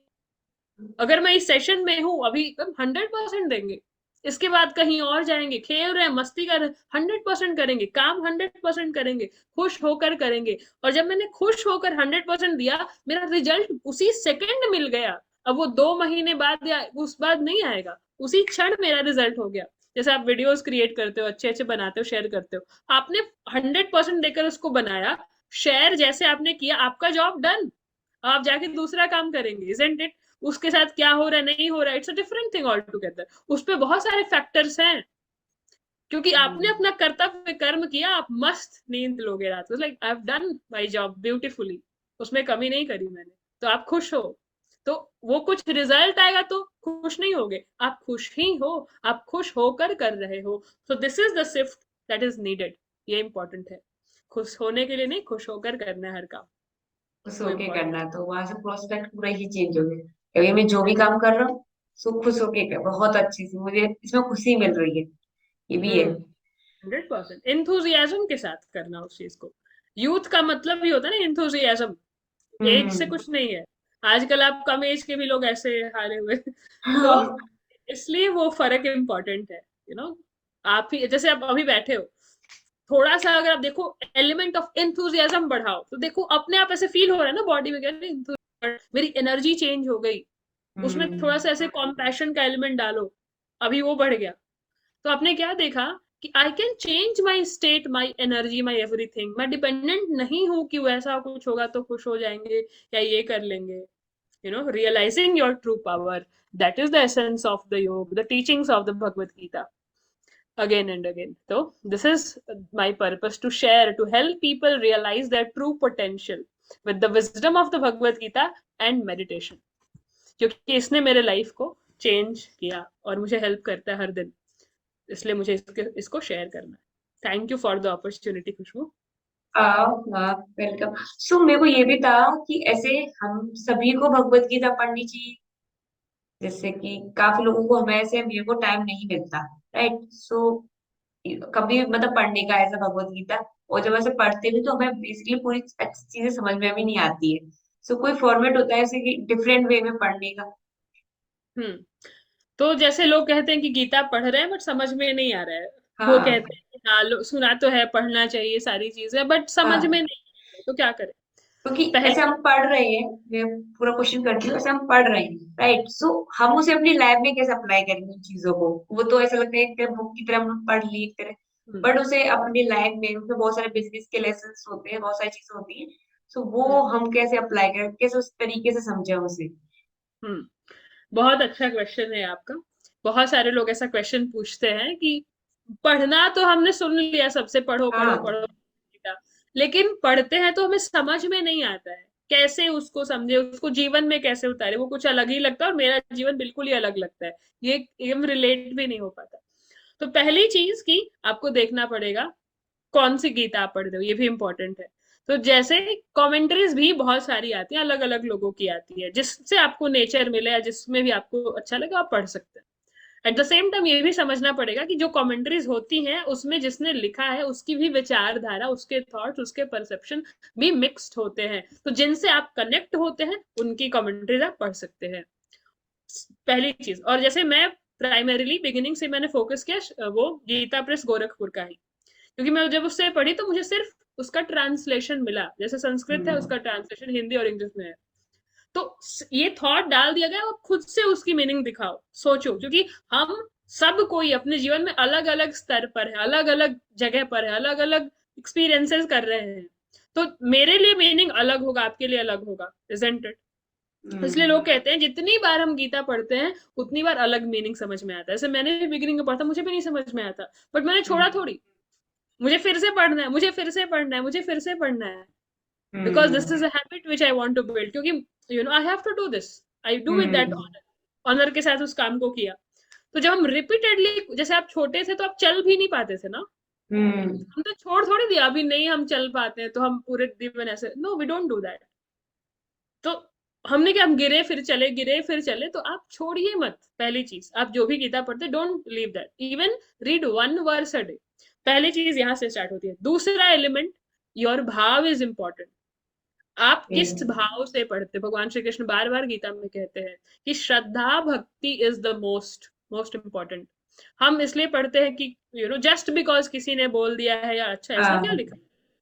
अगर मैं इस सेशन में हूँ अभी, हम 100% देंगे। इसके बाद कहीं और जाएंगे, खेल रहे हैं, मस्ती कर रहे हैं, 100% करेंगे, काम 100% करेंगे, खुश होकर करेंगे। और जब मैंने खुश होकर 100% दिया, मेरा रिजल्ट उसी सेकंड मिल गया। अब वो 2 महीने बाद या उस बाद नहीं आएगा, उसी क्षण मेरा रिजल्ट हो गया। जैसे आप वीडियोस क्रिएट करते हो, अच्छे अच्छे बनाते हो, शेयर करते हो, आपने 100% देकर उसको बनाया, शेयर जैसे आपने किया, आपका जॉब डन। आप जाके दूसरा काम करेंगे, इजंट इट? उसके साथ क्या हो रहा है नहीं हो रहा है, it's a different thing all together. उस पर बहुत सारे फैक्टर्स हैं, क्योंकि आपने अपना कर्तव्य कर्म किया, आप मस्त नींद लोगे रात को, like I have done my job beautifully, उसमें कमी नहीं करी मैंने। तो आप खुश हो, तो वो कुछ रिजल्ट आएगा तो खुश नहीं होगे, आप खुश ही हो, आप खुश होकर कर रहे हो। सो this is the shift that is needed. ये इंपॉर्टेंट है, खुश होने के लिए नहीं, खुश होकर करना है हर काम। खुश वो होके इम्पोर्टेंट करना है। है तो वहां से प्रोस्पेक्ट पूरा ही चेंज हो गया, अभी मैं जो भी काम कर रहा हूँ सो खुश होके कर, बहुत अच्छी सी मुझे इसमें खुशी मिल रही है, ये भी है। 100% इंथुजियाज्म के साथ करना उस चीज को। यूथ का मतलब भी होता है ना इंथुजियाज्म, एज से हम्म। कुछ नहीं है। आजकल आप कम एज के भी लोग ऐसे हारे हुए तो हाँ। इसलिए वो फर्क इम्पोर्टेंट है। You you know know? आप ही जैसे आप अभी बैठे हो, थोड़ा सा अगर आप देखो एलिमेंट ऑफ एंथुजियाज्म बढ़ाओ, तो देखो अपने आप ऐसे फील हो रहा है ना बॉडी में, मेरी एनर्जी चेंज हो गई। उसमें थोड़ा सा ऐसे कॉम्पैशन का एलिमेंट डालो, अभी वो बढ़ गया। तो आपने क्या देखा कि I can change my state, my energy, my everything. मैं डिपेंडेंट नहीं हूं कि वैसा कुछ होगा तो खुश हो जाएंगे या ये कर लेंगे। Realizing your true power, that is the essence of the yoga, the teachings of the Bhagavad Gita, again and again. So this is my purpose, to share, to help people realize their true potential with the wisdom of the Bhagavad Gita and meditation, क्योंकि इसने मेरे लाइफ को चेंज किया और मुझे हेल्प करता है हर दिन, इसलिए मुझे इसको शेयर करना है। Thank you for the opportunity Khushboo. Welcome. So मेरे को ये भी था कि ऐसे हम सभी को भगवत गीता पढ़नी चाहिए, जैसे कि काफी लोगों को, हमें ऐसे मेरे को टाइम नहीं मिलता, राइट? सो कभी मतलब पढ़ने का ऐसा भगवत गीता, और जब ऐसे पढ़ते भी तो हमें बेसिकली पूरी अच्छी चीजें समझ में भी नहीं आती है। सो कोई फॉर्मेट होता है ऐसे कि डिफरेंट वे में पढ़ने का? हम्म। तो जैसे लोग कहते हैं कि गीता पढ़ रहे हैं बट समझ में नहीं आ रहा है, वो हाँ कहते हैं कि हाँ सुना तो है, पढ़ना चाहिए सारी चीजें, बट समझ में हाँ, नहीं आ रहा है, तो क्या करें? क्योंकि पहले ऐसे हम पढ़ रहे हैं, मैं पूरा क्वेश्चन करती हूँ, ऐसे हम पढ़ रहे हैं, राइट? सो हम उसे अपनी लाइफ में कैसे अप्लाई करेंगे उन चीजों को? वो तो ऐसा लगता है कि बुक की तरह हम लोग पढ़ ली एक तरह, हम्म, बट उसे अपनी लाइफ में, उसमें बहुत सारे बिजनेस के लेसन होते हैं, बहुत सारी चीजें होती हैं। सो वो हम्म, हम कैसे अप्लाई करें, कैसे उस तरीके से समझे उसे? हम्म। बहुत अच्छा क्वेश्चन है आपका। बहुत सारे लोग ऐसा क्वेश्चन पूछते हैं कि पढ़ना तो हमने सुन लिया सबसे, पढ़ो पढ़ो हाँ। पढ़ो गीता, लेकिन पढ़ते हैं तो हमें समझ में नहीं आता है कैसे उसको समझे, उसको जीवन में कैसे उतारे। वो कुछ अलग ही लगता है और मेरा जीवन बिल्कुल ही अलग लगता है, ये एकदम रिलेट भी नहीं हो पाता। तो पहली चीज कि आपको देखना पड़ेगा कौन सी गीता आप पढ़ रहे हो, ये भी इंपॉर्टेंट है। तो जैसे कमेंट्रीज भी बहुत सारी आती हैं, अलग अलग लोगों की आती है, जिससे आपको नेचर मिले या जिसमें भी आपको अच्छा लगे आप पढ़ सकते हैं। एट द सेम टाइम ये भी समझना पड़ेगा कि जो कमेंट्रीज होती हैं उसमें जिसने लिखा है उसकी भी विचारधारा, उसके थॉट्स, उसके परसेप्शन भी मिक्स्ड होते हैं, तो जिनसे आप कनेक्ट होते हैं उनकी कमेंट्रीज आप पढ़ सकते हैं, पहली चीज। और जैसे मैं प्राइमरीली बिगिनिंग से मैंने फोकस किया वो गीता प्रेस गोरखपुर का ही, क्योंकि मैं जब उससे पढ़ी तो मुझे सिर्फ उसका ट्रांसलेशन मिला, जैसे संस्कृत है हम्म उसका ट्रांसलेशन हिंदी और इंग्लिश में है। तो ये थॉट डाल दिया गया और खुद से उसकी मीनिंग दिखाओ, सोचो, क्योंकि हम सब कोई अपने जीवन में अलग अलग स्तर पर है, अलग अलग जगह पर है, अलग अलग एक्सपीरियंसेस कर रहे हैं। तो मेरे लिए मीनिंग अलग होगा, आपके लिए अलग होगा, इजंट इट? इसलिए लोग हम्म कहते हैं जितनी बार हम गीता पढ़ते हैं उतनी बार अलग मीनिंग समझ में आता है। जैसे मैंने भी बिगिनिंग में पढ़ा, मुझे भी नहीं समझ में आता, बट मैंने छोड़ा हम्म थोड़ी, मुझे फिर से पढ़ना है, मुझे फिर से पढ़ना है, मुझे फिर से पढ़ना है, because this hmm is a habit which I want to build, क्योंकि I have to do this, I do with that hmm honour, honour के साथ उस काम को किया। तो जब हम रिपीटेडली, जैसे आप छोटे थे तो आप चल भी नहीं पाते थे ना, हम्म हम तो छोड़ थोड़ी दिया अभी नहीं हम चल पाते हैं तो हम पूरे जीवन ऐसे, no we don't do that. तो हमने क्या, हम गिरे फिर चले, गिरे फिर चले, तो आप छोड़िए मत। पहली चीज, आप जो भी गीता पढ़ते don't leave that, even read one verse a day. पहली चीज यहाँ से स्टार्ट होती है। दूसरा element, your bhav is important. आप किस भाव से पढ़ते, भगवान श्री कृष्ण बार बार गीता में कहते हैं कि श्रद्धा भक्ति is the most most important. हम इसलिए पढ़ते हैं कि जस्ट बिकॉज किसी ने बोल दिया है या अच्छा ऐसा क्या हाँ। लिखा,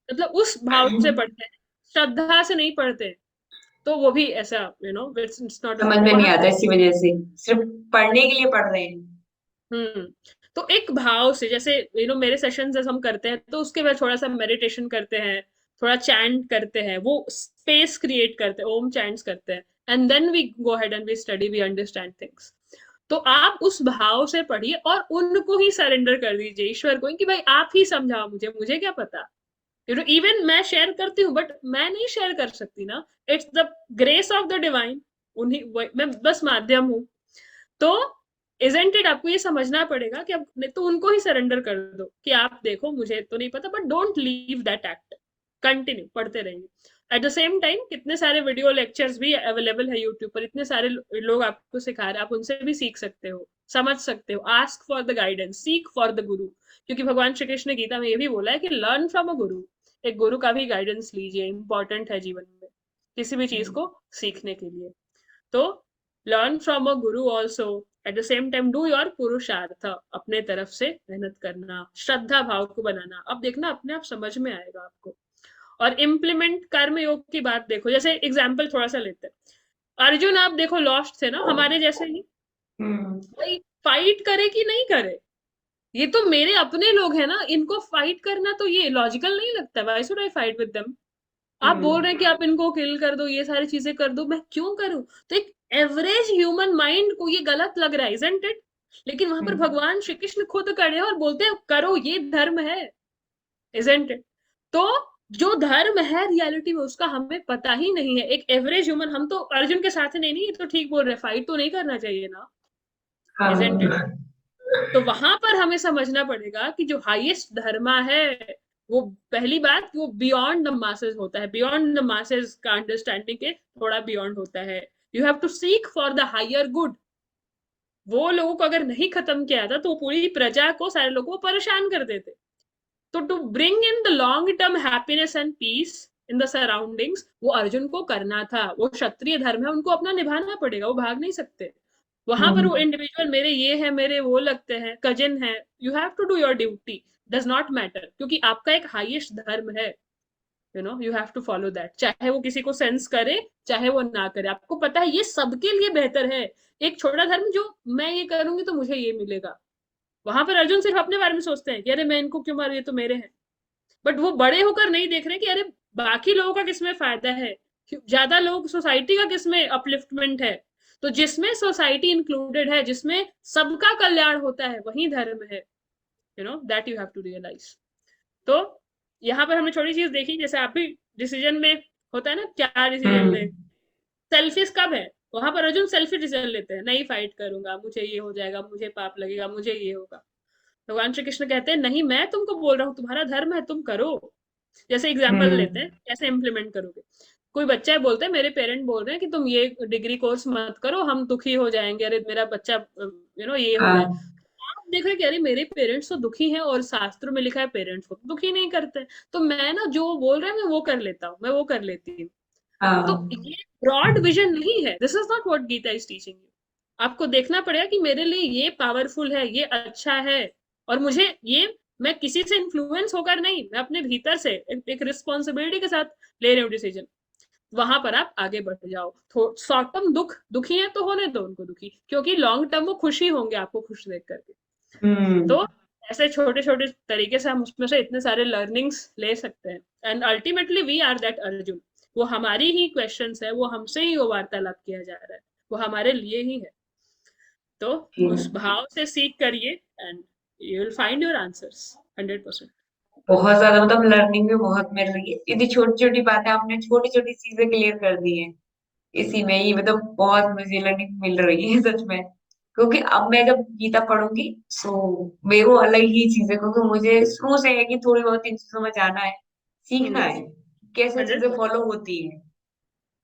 मतलब उस भाव से पढ़ते हैं, श्रद्धा से नहीं पढ़ते। तो वो भी ऐसा इट्स नॉट अ समझ गुड, में नहीं वहां आता, इसी वजह से सिर्फ पढ़ने के लिए पढ़ रहे हैं। हम्म। तो एक भाव से, जैसे मेरे सेशंस हम करते हैं तो उसके बाद थोड़ा सा मेडिटेशन करते हैं, थोड़ा चैंट करते हैं, वो स्पेस क्रिएट करते हैं, ओम चैंट्स करते हैं, and then we go head and we study, we understand things. तो आप उस भाव से पढ़िए और उनको ही सरेंडर कर दीजिए ईश्वर को, कि भाई आप ही समझाओ मुझे, मुझे क्या पता। इवन मैं शेयर करती हूँ बट मैं नहीं शेयर कर सकती ना, it's the grace of the divine, उन्हीं मैं बस माध्यम हूँ। तो इजेंट इट, आपको ये समझना पड़ेगा कि अब नहीं तो उनको ही सरेंडर कर दो कि आप देखो मुझे तो नहीं पता, but don't leave that act, continue पढ़ते रहिए। एट द सेम टाइम कितने सारे वीडियो लेक्चर्स भी अवेलेबल है यूट्यूब पर, इतने सारे लोग आपको सिखा रहे हैं, आप उनसे भी सीख सकते हो, समझ सकते हो। Ask for the guidance, seek for the गुरु, क्योंकि भगवान श्री कृष्ण ने गीता में ये भी बोला है कि लर्न फ्रॉम अ गुरु, एक गुरु का भी गाइडेंस लीजिए, इंपॉर्टेंट है जीवन में किसी भी चीज हम्म को सीखने के लिए। तो learn from a Guru also, at the same time do your पुरुषार्थ, अपने तरफ से मेहनत करना, श्रद्धा भाव को बनाना। अब देखना अपने आप समझ में आएगा आपको। और इम्प्लीमेंट कर्म योग की बात देखो, जैसे एग्जाम्पल थोड़ा सा लेते हैं। अर्जुन आप देखो लॉस्ट थे ना, हमारे जैसे ही। हम्म। भाई फाइट करे कि नहीं करे, ये तो मेरे अपने लोग हैं ना, इनको फाइट करना तो ये लॉजिकल नहीं लगता। Why should I fight with them? आप बोल रहे हैं कि आप इनको किल कर दो, ये सारी चीजें कर दो, मैं क्यों करूं? तो एक एवरेज ह्यूमन माइंड को ये गलत लग रहा है, इजंट इट? लेकिन वहां पर हम्म। भगवान श्री कृष्ण खुद खड़े हैं और बोलते हैं करो, ये धर्म है, इजंट इट? तो जो धर्म है रियलिटी में उसका हमें पता ही नहीं है। एक एवरेज ह्यूमन, हम तो अर्जुन के साथ नहीं, नहीं ये तो ठीक बोल रहे, फाइट तो नहीं करना चाहिए ना, इजंट इट? हाँ। तो वहां पर हमें समझना पड़ेगा कि जो हाईएस्ट धर्मा है, वो पहली बात वो बियॉन्ड द मासेस होता है। बियॉन्ड द मासेस का अंडरस्टैंडिंग के थोड़ा बियॉन्ड होता है। You have to seek for the higher good. वो लोगों को अगर नहीं खत्म किया था तो पूरी प्रजा को, सारे लोगों को परेशान कर देते। तो to bring in the long term happiness and peace in the surroundings, वो अर्जुन को करना था। वो क्षत्रिय धर्म है, उनको अपना निभाना पड़ेगा, वो भाग नहीं सकते। वहां पर वो हम्म। इंडिविजुअल मेरे ये है, मेरे वो लगते हैं, कजिन है, you have to do your duty, does not matter, क्योंकि आपका एक हाईएस्ट धर्म है। You have to follow that, चाहे वो किसी को सेंस करे चाहे वो ना करे। आपको पता है ये सबके लिए बेहतर है। एक छोटा धर्म जो मैं ये करूंगी तो मुझे ये मिलेगा, वहां पर अर्जुन सिर्फ अपने बारे में सोचते हैं कि अरे मैं इनको क्यों मारू, ये तो मेरे हैं। बट वो बड़े होकर नहीं देख रहे कि अरे बाकी लोगों का किसमें फायदा है, ज्यादा लोग, सोसाइटी का किसमें अपलिफ्टमेंट है। तो जिसमें सोसाइटी इंक्लूडेड है, जिसमें सबका कल्याण होता है, वही धर्म है। That you have to realise. तो यहाँ पर हमने छोटी चीज देखी, जैसे आप भी डिसीजन में होता है ना, क्या डिसीजन ले, हम्म। सेल्फिश कब है? वहां पर अर्जुन सेल्फिश डिसीजन लेते हैं, नहीं फाइट करूंगा, मुझे ये हो जाएगा, मुझे पाप लगेगा, मुझे ये होगा। भगवान श्री कृष्ण कहते हैं नहीं, मैं तुमको बोल रहा हूँ, तुम्हारा धर्म है, तुम करो। जैसे एग्जाम्पल लेते हैं, हम्म। कैसे इम्प्लीमेंट करोगे? कोई बच्चा है, बोलते हैं मेरे पेरेंट बोल रहे हैं कि तुम ये डिग्री कोर्स मत करो, हम दुखी हो जाएंगे, अरे मेरा बच्चा ये हो रहा है। हाँ। आप देख रहे हैं कि अरे मेरे पेरेंट्स तो दुखी हैं, और शास्त्रों में लिखा है पेरेंट्स को तो दुखी नहीं करते। तो मैं ना जो बोल रहे हैं मैं वो कर लेता हूँ, मैं वो कर लेती हूँ। तो हाँ। ये ब्रॉड विजन नहीं है, this is not what Gita is teaching you. आपको देखना पड़ेगा कि मेरे लिए ये पावरफुल है, ये अच्छा है, और मुझे ये, मैं किसी से इन्फ्लुएंस होकर नहीं, मैं अपने भीतर से एक रिस्पॉन्सिबिलिटी के साथ ले रही हूँ डिसीजन। वहां पर आप आगे बढ़ जाओ। शॉर्ट टर्म दुखी है तो होने दो उनको दुखी, क्योंकि लॉन्ग टर्म वो खुशी होंगे आपको खुश देख करके। हम्म। तो ऐसे छोटे छोटे तरीके से हम उसमें से इतने सारे लर्निंग्स ले सकते हैं। And ultimately we are that Arjun. वो हमारी ही क्वेश्चंस है, वो हमसे ही वो वार्तालाप किया जा रहा है, वो हमारे लिए ही है। तो उस भाव से सीख करिए and you will find your answers 100%। बहुत ज्यादा मतलब लर्निंग भी बहुत मिल रही है, इतनी छोटी छोटी बातें आपने छोटी छोटी चीजें क्लियर कर दी हैं इसी में ही, मतलब बहुत मुझे लर्निंग मिल रही है सच में। क्योंकि अब मैं जब गीता पढ़ूंगी सो मेरे को अलग ही चीज है, क्योंकि मुझे शुरू से है कि थोड़ी बहुत इन चीजों में जाना है, सीखना है कैसे चीजें 100%। फॉलो होती है।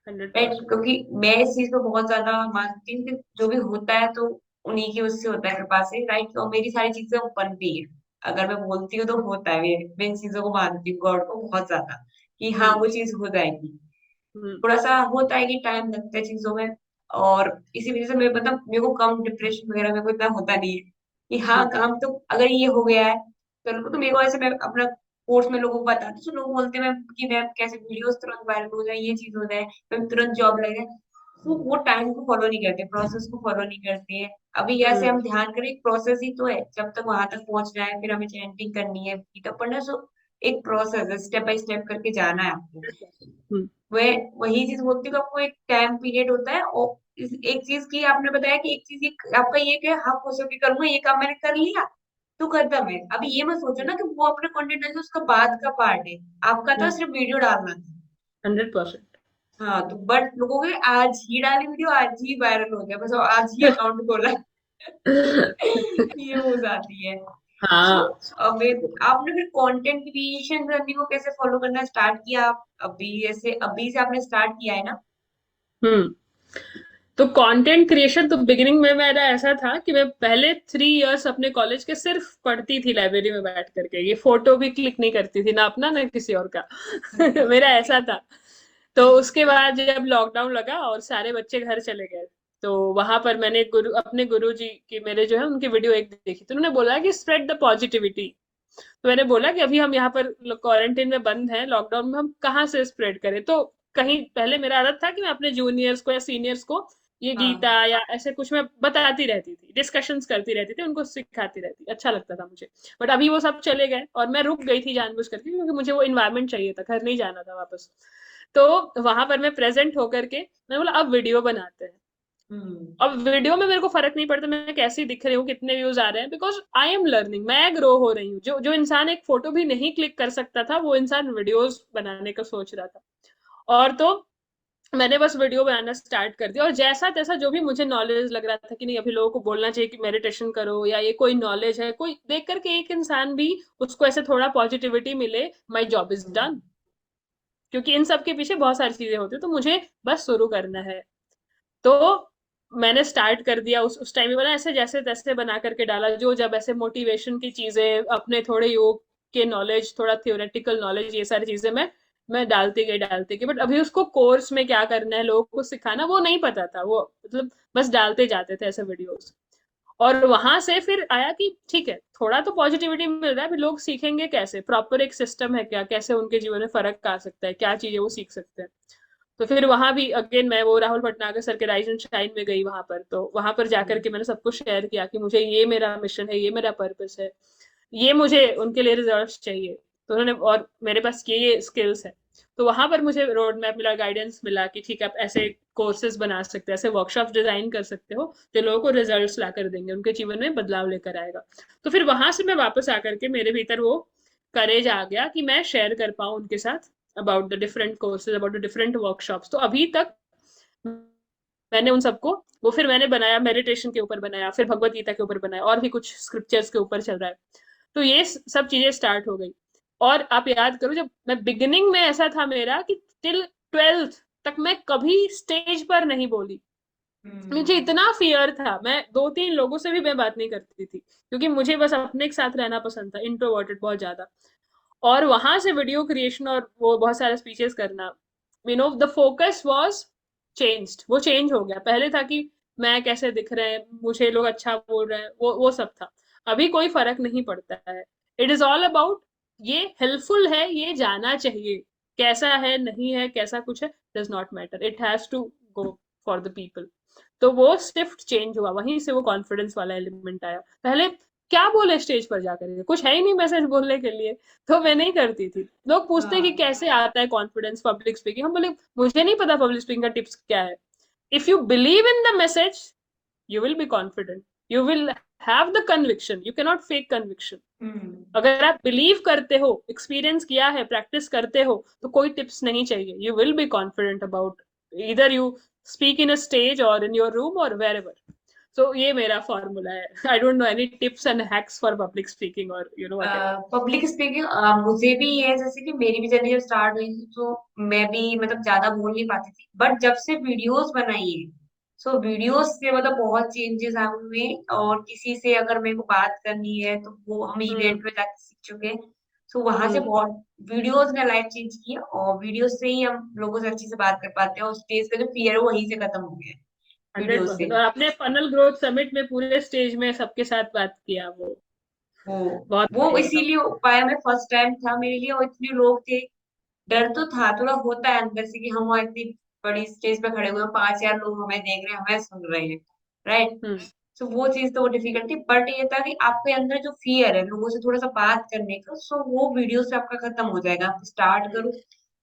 हंड्रेड मैं परसेंट क्योंकि मैं इस चीज को बहुत ज्यादा मानती हूँ कि जो भी होता है तो उन्हीं की उससे होता है, कृपा से, राइट। और मेरी सारी चीजें ओपन भी है, अगर मैं बोलती हूँ तो होता है। मैं इन चीजों को मानती हूँ, गॉड को बहुत ज्यादा, कि हाँ हम्म वो चीज हो जाएगी। हम्म थोड़ा सा होता है कि टाइम लगता है चीजों में, और इसी वजह से मेरे मतलब मेरे को कम डिप्रेशन वगैरह मेरे को इतना होता नहीं है कि हाँ हम्म काम तो अगर ये हो गया है तो मेरे को ऐसे, मैं अपना कोर्स में लोगों को बताती हूँ, तो लोग बोलते हैं मैम कि मैम कैसे वीडियोस तुरंत वायरल हो जाए, ये चीज हो जाए, मैम तुरंत जॉब लग जाए। तो वो टाइम को फॉलो नहीं करते, प्रोसेस को फॉलो नहीं करते हैं। अभी ऐसे हम्म हम ध्यान करें, एक प्रोसेस ही तो है, जब तक वहां तक पहुंचना है, फिर हमें चैंटिंग करनी है, गीता पढ़ना, सो एक प्रोसेस है, स्टेप बाय स्टेप करके जाना है आपको। हम्म वह वही चीज बोलती हूँ कि आपको एक टाइम पीरियड होता है, और एक चीज की आपने बताया कि एक चीज आपका ये कि हाँ खुश होकर करूंगा, ये काम मैंने कर लिया तो खत्म है। अभी ये मत सोचो ना कि वो अपना कंटेंट है जो उसका बाद का पार्ट है, आपका था सिर्फ वीडियो डालना था। 100%। हाँ तो बट लोगों के आज ही डाली वीडियो, आज ही वायरल हो गया, बस आज ही अकाउंट खोला ये हो जाती है। सो हाँ। अभी आपने फिर कंटेंट क्रिएशन जर्नी को कैसे फॉलो करना स्टार्ट किया? आप अभी ऐसे अभी से आपने स्टार्ट किया है ना? हम्म तो कंटेंट क्रिएशन तो बिगिनिंग में मेरा ऐसा था कि मैं पहले 3 इयर्स अपने कॉलेज के सिर्फ पढ़ती थी लाइब्रेरी में बैठ करके, ये फोटो भी क्लिक नहीं करती थी, ना अपना ना किसी और का मेरा ऐसा था। तो उसके बाद जब लॉकडाउन लगा और सारे बच्चे घर चले गए, तो वहां पर मैंने अपने गुरु जी की, मेरे जो है उनकी वीडियो एक देखी, तो उन्होंने बोला कि स्प्रेड द पॉजिटिविटी। तो मैंने बोला कि अभी हम यहाँ पर क्वारंटीन में बंद हैं, लॉकडाउन में, हम कहाँ से स्प्रेड करें? तो कहीं पहले मेरा आदत था कि मैं अपने जूनियर्स को या सीनियर्स को ये गीता हाँ। या ऐसे कुछ मैं बताती रहती थी, डिस्कशंस करती रहती थी, उनको सिखाती रहती, अच्छा लगता था मुझे। बट अभी वो सब चले गए और मैं रुक गई थी जानबूझ करके, क्योंकि मुझे वो इन्वायरमेंट चाहिए था, घर नहीं जाना था वापस। तो वहां पर मैं प्रेजेंट होकर के मैं बोला अब वीडियो बनाते हैं। हम्म। अब वीडियो में मेरे को फर्क नहीं पड़ता मैं कैसी दिख रही हूँ, कितने व्यूज आ रहे हैं, बिकॉज आई एम लर्निंग, मैं ग्रो हो रही हूँ। जो जो इंसान एक फोटो भी नहीं क्लिक कर सकता था, वो इंसान वीडियोस बनाने का सोच रहा था। और तो मैंने बस वीडियो बनाना स्टार्ट कर दिया, और जैसा तैसा जो भी मुझे नॉलेज लग रहा था कि नहीं अभी लोगों को बोलना चाहिए कि मेडिटेशन करो, या ये कोई नॉलेज है, कोई देख करके एक इंसान भी उसको ऐसे थोड़ा पॉजिटिविटी मिले, my job is hmm. Done. क्योंकि इन सब के पीछे बहुत सारी चीजें होती है, तो मुझे बस शुरू करना है। तो मैंने स्टार्ट कर दिया उस टाइम में, बना ऐसे जैसे तैसे बना करके डाला, जो जब ऐसे मोटिवेशन की चीजें, अपने थोड़े योग के नॉलेज, थोड़ा थियोरेटिकल नॉलेज, ये सारी चीजें मैं डालती गई। बट अभी उसको कोर्स में क्या करना है, लोगों को सिखाना, वो नहीं पता था। वो मतलब बस डालते जाते थे ऐसे वीडियोस। और वहां से फिर आया कि ठीक है, थोड़ा तो पॉजिटिविटी मिल रहा है, फिर लोग सीखेंगे कैसे, प्रॉपर एक सिस्टम है क्या, कैसे उनके जीवन में फर्क आ सकता है, क्या चीजें वो सीख सकते हैं। तो फिर वहां भी अगेन मैं वो राहुल भटनागर सर के राइज एंड शाइन में गई वहां पर, तो वहां पर जाकर के मैंने सब कुछ शेयर किया कि मुझे ये मेरा मिशन है, ये मेरा पर्पस है, ये मुझे उनके लिए रिजल्ट चाहिए। तो उन्होंने, और मेरे पास ये स्किल्स है। तो वहां पर मुझे रोड मैप मिला, गाइडेंस मिला कि ठीक है आप ऐसे कोर्सेज बना सकते हैं, ऐसे वर्कशॉप डिजाइन कर सकते हो जो लोगों को रिजल्ट्स ला कर देंगे, उनके जीवन में बदलाव लेकर आएगा। तो फिर वहां से मैं वापस आकर के मेरे भीतर वो करेज आ गया कि मैं शेयर कर पाऊँ उनके साथ about the different courses, about the different workshops. तो अभी तक मैंने उन सबको, वो फिर मैंने बनाया, मेडिटेशन के ऊपर बनाया, फिर भगवत गीता के ऊपर बनाया, और भी कुछ स्क्रिप्चर्स के ऊपर चल रहा है। तो ये सब चीजें स्टार्ट हो गई। और आप याद करो, जब मैं बिगिनिंग में ऐसा था मेरा कि टिल 12th तक मैं कभी स्टेज पर नहीं बोली। मुझे हम्म। इतना फियर था, मैं दो तीन लोगों से भी मैं बात नहीं करती थी, क्योंकि मुझे बस अपने के साथ रहना पसंद था, इंट्रोवर्टेड बहुत ज्यादा। और वहां से वीडियो क्रिएशन और वो बहुत सारे स्पीचेस करना, द फोकस वाज चेंज्ड, वो चेंज हो गया। पहले था कि मैं कैसे दिख रहे हैं, मुझे लोग अच्छा बोल रहे हैं, वो सब था। अभी कोई फर्क नहीं पड़ता है। इट इज ऑल अबाउट ये हेल्पफुल है, ये जाना चाहिए, कैसा है नहीं है, कैसा कुछ है, does not matter, it has to go for the people. तो वो शिफ्ट चेंज हुआ, वहीं से वो कॉन्फिडेंस वाला एलिमेंट आया। पहले क्या बोले स्टेज पर जाकर के, कुछ है ही नहीं मैसेज बोलने के लिए, तो मैं नहीं करती थी। लोग पूछते हैं कि हाँ। कैसे आता है कॉन्फिडेंस पब्लिक स्पीकिंग, हम बोले मुझे नहीं पता पब्लिक स्पीकिंग का टिप्स क्या है। If you believe in the message, you will be confident, you will have the conviction, you cannot fake conviction. Hmm. अगर आप बिलीव करते हो, एक्सपीरियंस किया है, प्रैक्टिस करते हो, तो कोई टिप्स नहीं चाहिए, you will be confident about either you speak in a stage और इन योर रूम और वेर एवर। सो ये मेरा फॉर्मूला है। I don't know any tips and hacks for public speaking और वट एवर। पब्लिक स्पीकिंग मुझे भी है, जैसे कि मेरी भी जर्नी जब स्टार्ट हुई थी तो मैं भी मतलब ज्यादा बोल नहीं पाती थी, बट जब से वीडियोस बनाई है, सो वीडियोस से मतलब बहुत चेंजेस आए उनमें। और किसी से अगर मेरे को बात करनी है तो वो हम हम्म। इवेंट में जाके सीख चुके हैं। सो वहां से हम्म। बहुत वीडियोस ने लाइफ चेंज की है, और वीडियोस से ही हम लोगों से अच्छे से बात कर पाते हैं, और स्टेज पे जो फियर है वो वहीं से खत्म हो गया है, हंड्रेड वीडियोस से। परसेंट और आपने फनल ग्रोथ समिट में पूरे स्टेज में सबके साथ बात किया, वो वो बहुत वो बढ़िया था। इसीलिए हो पाया, मैं फर्स्ट टाइम था मेरे लिए, और इतने लोग थे। डर तो था, थोड़ा होता है अंदर से कि हम वहाँ इतनी बड़ी स्टेज पे खड़े हुए हैं, 5,000 लोग हमें देख रहे हैं, हमें सुन रहे हैं, राइट। हम्म। सो वो चीज तो वो डिफिकल्ट थी, बट ये था कि आपके अंदर जो फियर है लोगों से थोड़ा सा बात करने का, सो वो वीडियो से आपका खत्म हो जाएगा। आप स्टार्ट करो।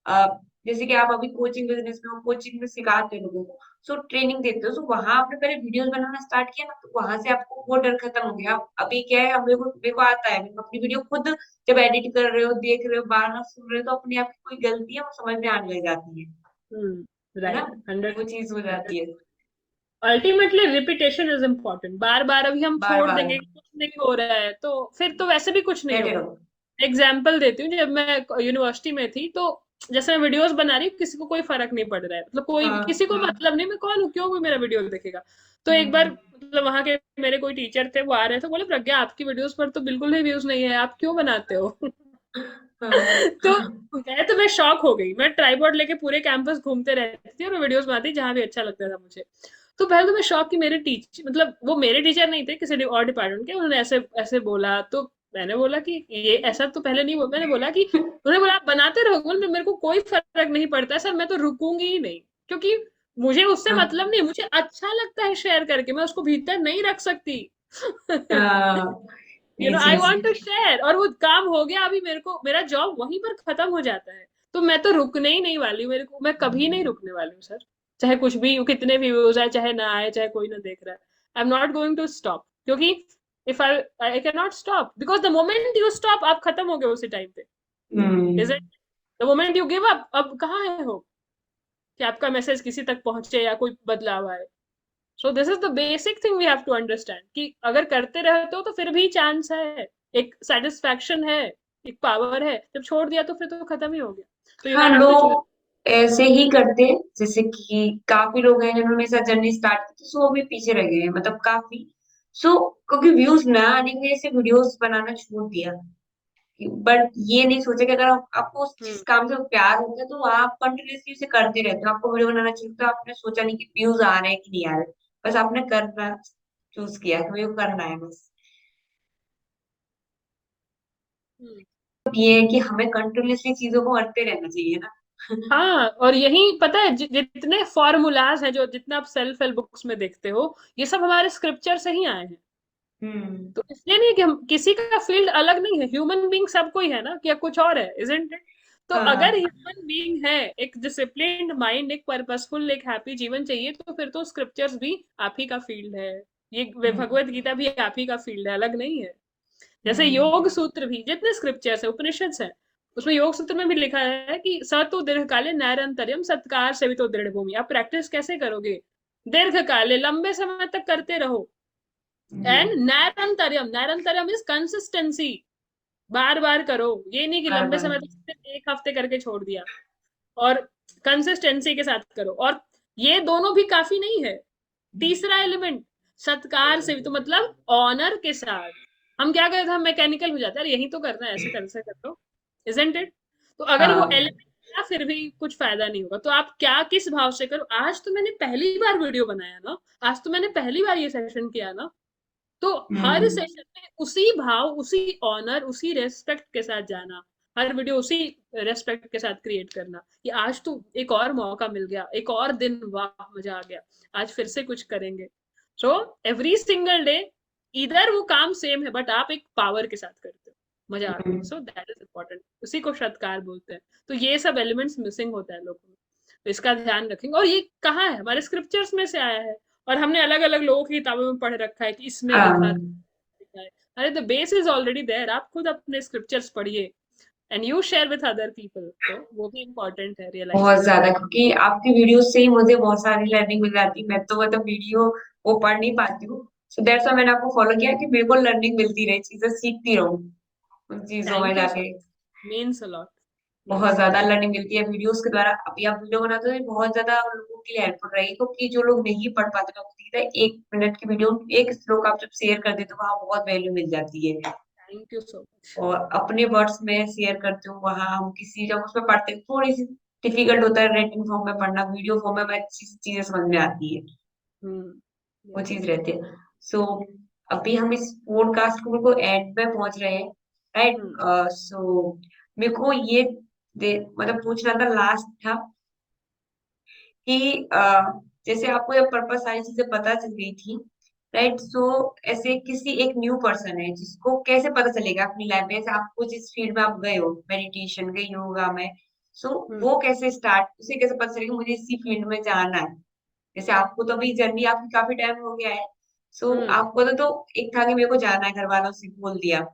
अ, जैसे कि आप अभी कोचिंग बिजनेस में हो, कोचिंग में सिखाते हो लोगों को, सो ट्रेनिंग देते हो, सो वहां आपने पहले वीडियोस बनाना स्टार्ट किया ना, तो वहां से आपको वो डर खत्म हो गया। अभी क्या है, अब मेरे को आता है, मैं अपनी वीडियो खुद जब एडिट कर रहे हो, देख रहे हो, बार बार सुन रहे हो, तो अपने आप की कोई गलती है वो समझ में आने लग जाती है ना। राइट। हंड्रेड। वो चीज हो जाती है। अल्टीमेटली रिपीटेशन इज इम्पोर्टेंट, बार बार अभी हम बार छोड़ बार देंगे कि कुछ नहीं हो रहा है, तो फिर तो वैसे भी कुछ नहीं बैठे होगा। रहो। एग्जाम्पल देती हूँ, जब मैं यूनिवर्सिटी में थी, तो जैसे मैं वीडियोस बना रही हूँ, किसी को कोई फर्क नहीं पड़ रहा है, मतलब कोई हाँ। किसी को मतलब नहीं, मैं कौन हूँ, क्यों कोई मेरा वीडियो देखेगा। तो एक बार हम्म। मतलब वहां के मेरे कोई टीचर थे, वो आ रहे थे, बोले प्रज्ञा आपकी वीडियोस पर तो बिल्कुल ही व्यूज नहीं है, आप क्यों बनाते हो? तो हाँ। मैं तो मैं शॉक हो गई, मैं ट्राइपॉड लेके पूरे कैंपस घूमते रहती थी और वीडियोस बनाती जहां भी अच्छा लगता था मुझे। तो पहले तो मैं शॉक कि मेरे टीचर, मतलब वो मेरे टीचर नहीं थे, किसी और डिपार्टमेंट के, उन्होंने ऐसे ऐसे बोला। तो मैंने बोला कि ये ऐसा तो पहले नहीं बोला। मैंने बोला कि, उन्होंने बोला आप बनाते रहो। बोले मेरे को कोई फर्क नहीं पड़ता सर, मैं तो रुकूंगी ही नहीं, क्योंकि मुझे उससे मतलब नहीं, मुझे अच्छा लगता है शेयर करके, मैं उसको भीतर नहीं रख सकती। ये आई चीज। वांट टू शेयर, और वो काम हो गया, अभी मेरे को मेरा जॉब वहीं पर खत्म हो जाता है। तो मैं तो रुकने ही नहीं वाली हूँ, मेरे को, मैं कभी नहीं रुकने वाली हूँ सर। चाहे कुछ भी, कितने व्यूज आए चाहे ना आए, चाहे कोई ना देख रहा है, I am not going to stop. क्योंकि if I can not stop, because the moment you stop, आप खत्म हो गए उसी टाइम पे। Is hmm. It? The moment you give up, अब कहाँ है हो कि आपका मैसेज किसी तक पहुंचे या कोई बदलाव आए। So this is the basic thing we have to understand, कि अगर करते रहते हो तो फिर भी चांस है, एक सेटिस्फैक्शन है, एक पावर है। जब छोड़ दिया तो फिर तो खत्म ही हो गया। तो यू हाँ, हैव टू चूज। लोग ऐसे ही करते हैं, जैसे कि काफी लोग हैं जिन्होंने ऐसा जर्नी स्टार्ट की थी, सो वो भी पीछे रह गए हैं, मतलब काफी। सो क्योंकि व्यूज ना आने की वजह से वीडियोस बनाना छोड़ दिया। बट ये नहीं सोचा कि अगर आपको उस जिस हम्म। काम से प्यार होता है तो आप कंटिन्यूसली उसे करते रहते हो। आपको वीडियो बनाना चाहिए, तो आपने सोचा नहीं कि व्यूज आ रहे हैं कि नहीं आ रहे, बस आपने करना चूज किया कि मुझे करना है बस। हम्म। तो ये है कि हमें कंटिन्यूसली चीजों को करते रहना चाहिए ना। हाँ, और यही पता है, जितने फॉर्मूलाज हैं, जो जितना आप सेल्फ हेल्प बुक्स में देखते हो, ये सब हमारे स्क्रिप्चर से ही आए हैं। हम्म। तो इसलिए नहीं कि हम किसी का फील्ड अलग नहीं है, ह्यूमन बीइंग सब कोई है ना, क्या कुछ और है, इजंट इट? तो अगर हाँ। ह्यूमन बीइंग है, एक डिसिप्लिन्ड माइंड, एक पर्पसफुल, एक हैप्पी जीवन चाहिए, तो फिर तो स्क्रिप्चर्स भी आप ही का फील्ड है। ये हम्म। भगवत गीता भी आप ही का फील्ड है, अलग नहीं है। जैसे हम्म। योग सूत्र भी, जितने स्क्रिप्चर्स है, उपनिषद्स है, उसमें योग सूत्र में भी लिखा है कि स तो दीर्घ काले नैरंतर्यम सत्कार से भी तो दृढ़ भूमि। आप प्रैक्टिस कैसे करोगे? दीर्घ काले, लंबे समय तक करते रहो। And hmm. नैरंतर्यम, नैरंतर्यम इज कंसिस्टेंसी। बार बार करो, ये नहीं कि बार लंबे बार। समय तक सिर्फ एक हफ्ते करके छोड़ दिया। और कंसिस्टेंसी के साथ करो। और ये दोनों भी काफी नहीं है। तीसरा एलिमेंट, सत्कार से भी, तो मतलब ऑनर के साथ। हम क्या करते हैं, हम मैकेनिकल हो जाते हैं, अरे यही तो करना है, ऐसे कर से कर लो, इजंट इट? तो अगर वो हाँ। एलिमेंट या फिर भी कुछ फायदा नहीं होगा। तो आप क्या किस भाव से करो। आज तो मैंने पहली बार वीडियो बनाया ना, आज तो मैंने पहली बार ये सेशन किया ना, तो हर हम्म। सेशन में उसी भाव, उसी ऑनर, उसी रेस्पेक्ट के साथ जाना। हर वीडियो उसी रेस्पेक्ट के साथ क्रिएट करना कि आज तो एक और मौका मिल गया, एक और दिन, वाह मजा आ गया, आज फिर से कुछ करेंगे। सो एवरी सिंगल डे, इधर वो काम सेम है, बट आप एक पावर के साथ करते हो, मजा आता है। हम्म। सो दैट इज इम्पोर्टेंट, उसी को सत्कार बोलते हैं। तो ये सब एलिमेंट्स मिसिंग होता है लोगों में, तो इसका ध्यान रखेंगे। और ये कहाँ है, हमारे स्क्रिप्चर्स में से आया है, और हमने अलग अलग लोगों की किताबों में पढ़ रखा है कि इसमें लिखा हाँ, लिखा है। अरे the base is already there, आप खुद अपने स्क्रिप्चर्स पढ़िए and you share with other people, तो वो भी इम्पोर्टेंट है रियलाइज बहुत करना। ज्यादा, क्योंकि आपकी वीडियो से ही मुझे बहुत सारी लर्निंग मिल जाती है। मैं तो मतलब वीडियो वो पढ़ नहीं पाती हूँ, सो दैट्स व्हाई मैंने आपको फॉलो किया कि मेरे को लर्निंग मिलती रहे, चीजें सीखती रहूं उन चीजों में थैंक यू सो जाके। मच, मीन्स अ लॉट, बहुत मीन्स अ ज्यादा लॉट। लर्निंग मिलती है वीडियोस के द्वारा। अभी आप वीडियो बनाते हो तो ये बहुत ज्यादा उन लोगों के लिए हेल्पफुल रहेगी, क्योंकि जो लोग नहीं पढ़ पाते, लोग सीधा 1 मिनट की वीडियो, एक श्लोक आप जब शेयर कर देते हो, वहां बहुत वैल्यू मिल जाती है। Thank you so much. और अपने वर्ड्स में शेयर करते हो, वहां हम किसी जब उसमें पढ़ते हैं थोड़ी सी डिफिकल्ट होता है राइटिंग फॉर्म में पढ़ना, वीडियो फॉर्म में अच्छी सी चीजें समझ में आती है, हम्म। वो यस। चीज रहती है। सो अभी हम इस पॉडकास्ट को बिल्कुल एंड में पहुंच रहे हैं, राइट? हम्म। सो मेरे को ये मतलब पूछना था, लास्ट था कि जैसे आपको ये पर्पस सारी चीजें पता चल गई थी, राइट? सो ऐसे किसी एक न्यू पर्सन है जिसको कैसे पता चलेगा अपनी लाइफ में, जैसे आपको जिस फील्ड में आप गए हो, मेडिटेशन के, योगा में, सो हम्म। वो कैसे स्टार्ट, उसे कैसे पता चलेगा मुझे इसी फील्ड में जाना है? जैसे आपको तो अभी जर्नी आपकी काफी टाइम हो गया है, सो हम्म। आपको तो एक था कि मेरे को जाना है, घर वालों से बोल दिया।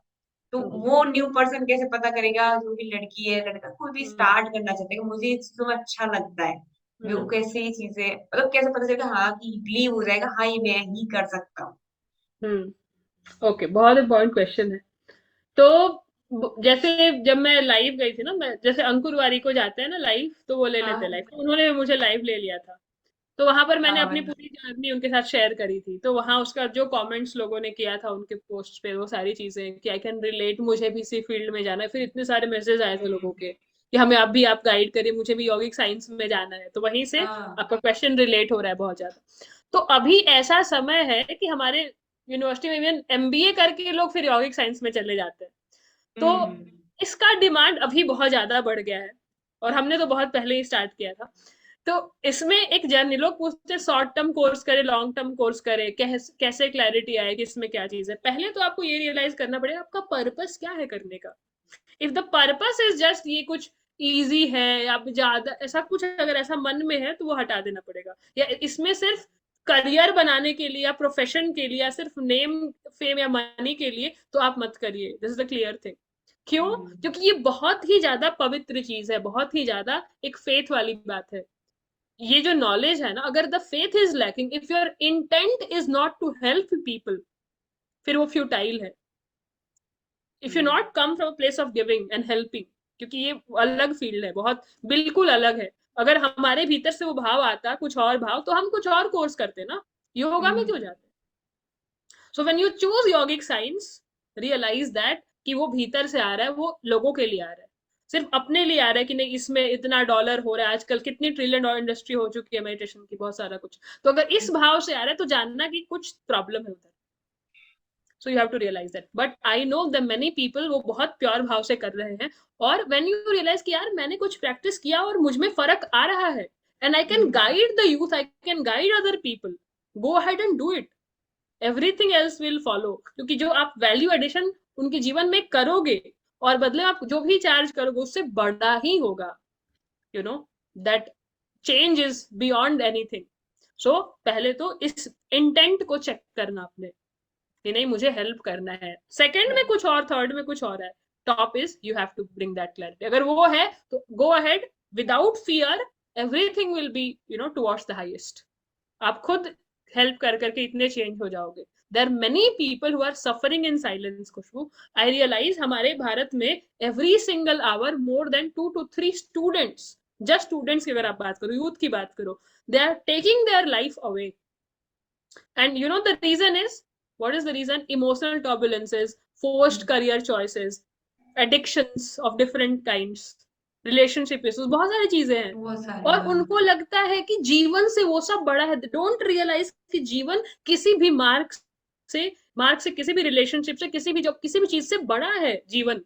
तो हम्म। वो न्यू पर्सन कैसे पता करेगा, जो भी लड़की है लड़का कोई भी हम्म। स्टार्ट करना चाहता है कि मुझे इस चीजों में अच्छा लगता है, मेरे को हम्म। कैसे ये चीजें, मतलब कैसे पता चलेगा, हाँ कि बिलीव हो जाएगा, हाँ ये मैं ही कर सकता हूँ? ओके, बहुत इंपॉर्टेंट क्वेश्चन है। तो जैसे जब मैं लाइव गई थी ना, मैं जैसे अंकुर वारी को जाते हैं ना लाइव, तो वो ले लेते हैं लाइव, हाँ। तो उन्होंने मुझे लाइव ले लिया था। तो वहां पर मैंने हाँ। अपनी पूरी जर्नी उनके साथ शेयर करी थी। तो वहां उसका जो कमेंट्स लोगों ने किया था उनके पोस्ट पे, वो सारी चीजें कि आई कैन रिलेट, मुझे भी इसी फील्ड में जाना है। फिर इतने सारे मैसेज आए थे लोगों के कि हमें अब भी आप गाइड करिए, मुझे भी यौगिक साइंस में जाना है। तो वहीं से हाँ। आपका क्वेश्चन रिलेट हो रहा है बहुत ज्यादा। तो अभी ऐसा समय है कि हमारे यूनिवर्सिटी में इवन एमबीए करके लोग फिर यौगिक साइंस में चले जाते हैं। तो हम्म। इसका डिमांड अभी बहुत ज्यादा बढ़ गया है, और हमने तो बहुत पहले ही स्टार्ट किया था। तो इसमें एक जर्नी, लोग पूछते हैं शॉर्ट टर्म कोर्स करे लॉन्ग टर्म कोर्स करे, कैसे क्लैरिटी आए कि इसमें क्या चीज है। पहले तो आपको ये रियलाइज करना पड़ेगा आपका पर्पस क्या है करने का। If the purpose is just ये कुछ इजी है, आप ज्यादा ऐसा कुछ अगर ऐसा मन में है तो वो हटा देना पड़ेगा। या इसमें सिर्फ करियर बनाने के लिए या प्रोफेशन के लिए या सिर्फ नेम फेम या मनी के लिए, तो आप मत करिए। This is the clear thing. क्यों? हम्म। क्योंकि ये बहुत ही ज्यादा पवित्र चीज है, बहुत ही ज्यादा एक फेथ वाली बात है। ये जो नॉलेज है ना, अगर the faith is lacking, if your intent is not to help people, फिर वो फ्यूटाइल है। If you not come from place of giving and helping, क्योंकि ये अलग फील्ड है, बहुत बिल्कुल अलग है। अगर हमारे भीतर से वो भाव आता कुछ और भाव, तो हम कुछ और कोर्स करते ना, योगा में क्यों हम्म। जाते? So when you choose yogic science, realise that कि वो भीतर से आ रहा है, वो लोगों के लिए आ रहा है। सिर्फ अपने लिए आ रहा है कि नहीं इसमें इतना डॉलर हो रहा है, आजकल कितनी ट्रिलियन डॉलर इंडस्ट्री हो चुकी है मेडिटेशन की, बहुत सारा कुछ। तो अगर इस भाव से आ रहा है तो जानना कि कुछ प्रॉब्लम है उधर। So you have to realise that, but I know the many people वो बहुत प्योर भाव से कर रहे हैं। और व्हेन यू रियलाइज कि यार मैंने कुछ प्रैक्टिस किया और मुझ में फर्क आ रहा है, and I can hmm. Guide the youth, I can guide other people, go ahead and do it. Everything else will follow. क्योंकि जो आप वैल्यू एडिशन उनके जीवन में करोगे, और बदले आप जो भी चार्ज करोगे उससे बड़ा ही होगा। You know that change is beyond anything. So पहले तो इस इंटेंट को चेक करना अपने, कि नहीं मुझे हेल्प करना है। सेकंड में कुछ और, थर्ड में कुछ और है। Top is you have to bring that clarity. अगर वो है तो go ahead without fear, everything will be towards the highest. आप खुद हेल्प कर करके इतने चेंज हो जाओगे। There many people who are suffering in silence. Khushboo, I realise हमारे भारत में every single hour more than 2 to 3 students, just students की अगर आप बात करो, यूथ की बात करो, they are taking their life away. And the reason is, what is the reason? Emotional turbulences, forced hmm. career choices, addictions of different kinds, relationship issues, बहुत सारी चीजें हैं। बहुत सारे, और हाँ। उनको लगता है कि जीवन से वो सब बड़ा है। डोंट रियलाइज कि जीवन किसी भी मार्क से किसी भी रिलेशनशिप से, किसी भी चीज से बड़ा है जीवन।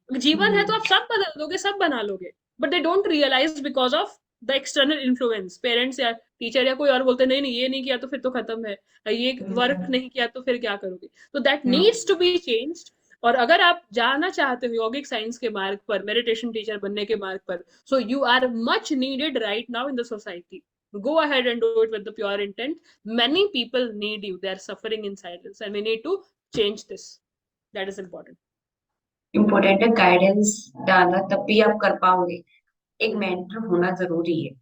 जीवन है तो हम्म। आप सब बदल दोगे, सब बना लोगे। But they don't realise because of the external influence, parents या टीचर या कोई और बोलते नहीं नहीं ये नहीं किया तो फिर तो खत्म है, ये वर्क हम्म। नहीं किया तो फिर क्या करोगे। तो that hmm. Needs to be changed. और अगर आप जाना चाहते हो योगिक साइंस के मार्ग पर, मेडिटेशन टीचर बनने के मार्ग पर, so you are much needed right now in the society. Go ahead and do it with the pure intent. Many people need you. They are suffering in silence, and we need to change this. That is important. Important है गाइडेंस डालना, तब भी आप कर पाओगे। एक मेंटर होना जरूरी है।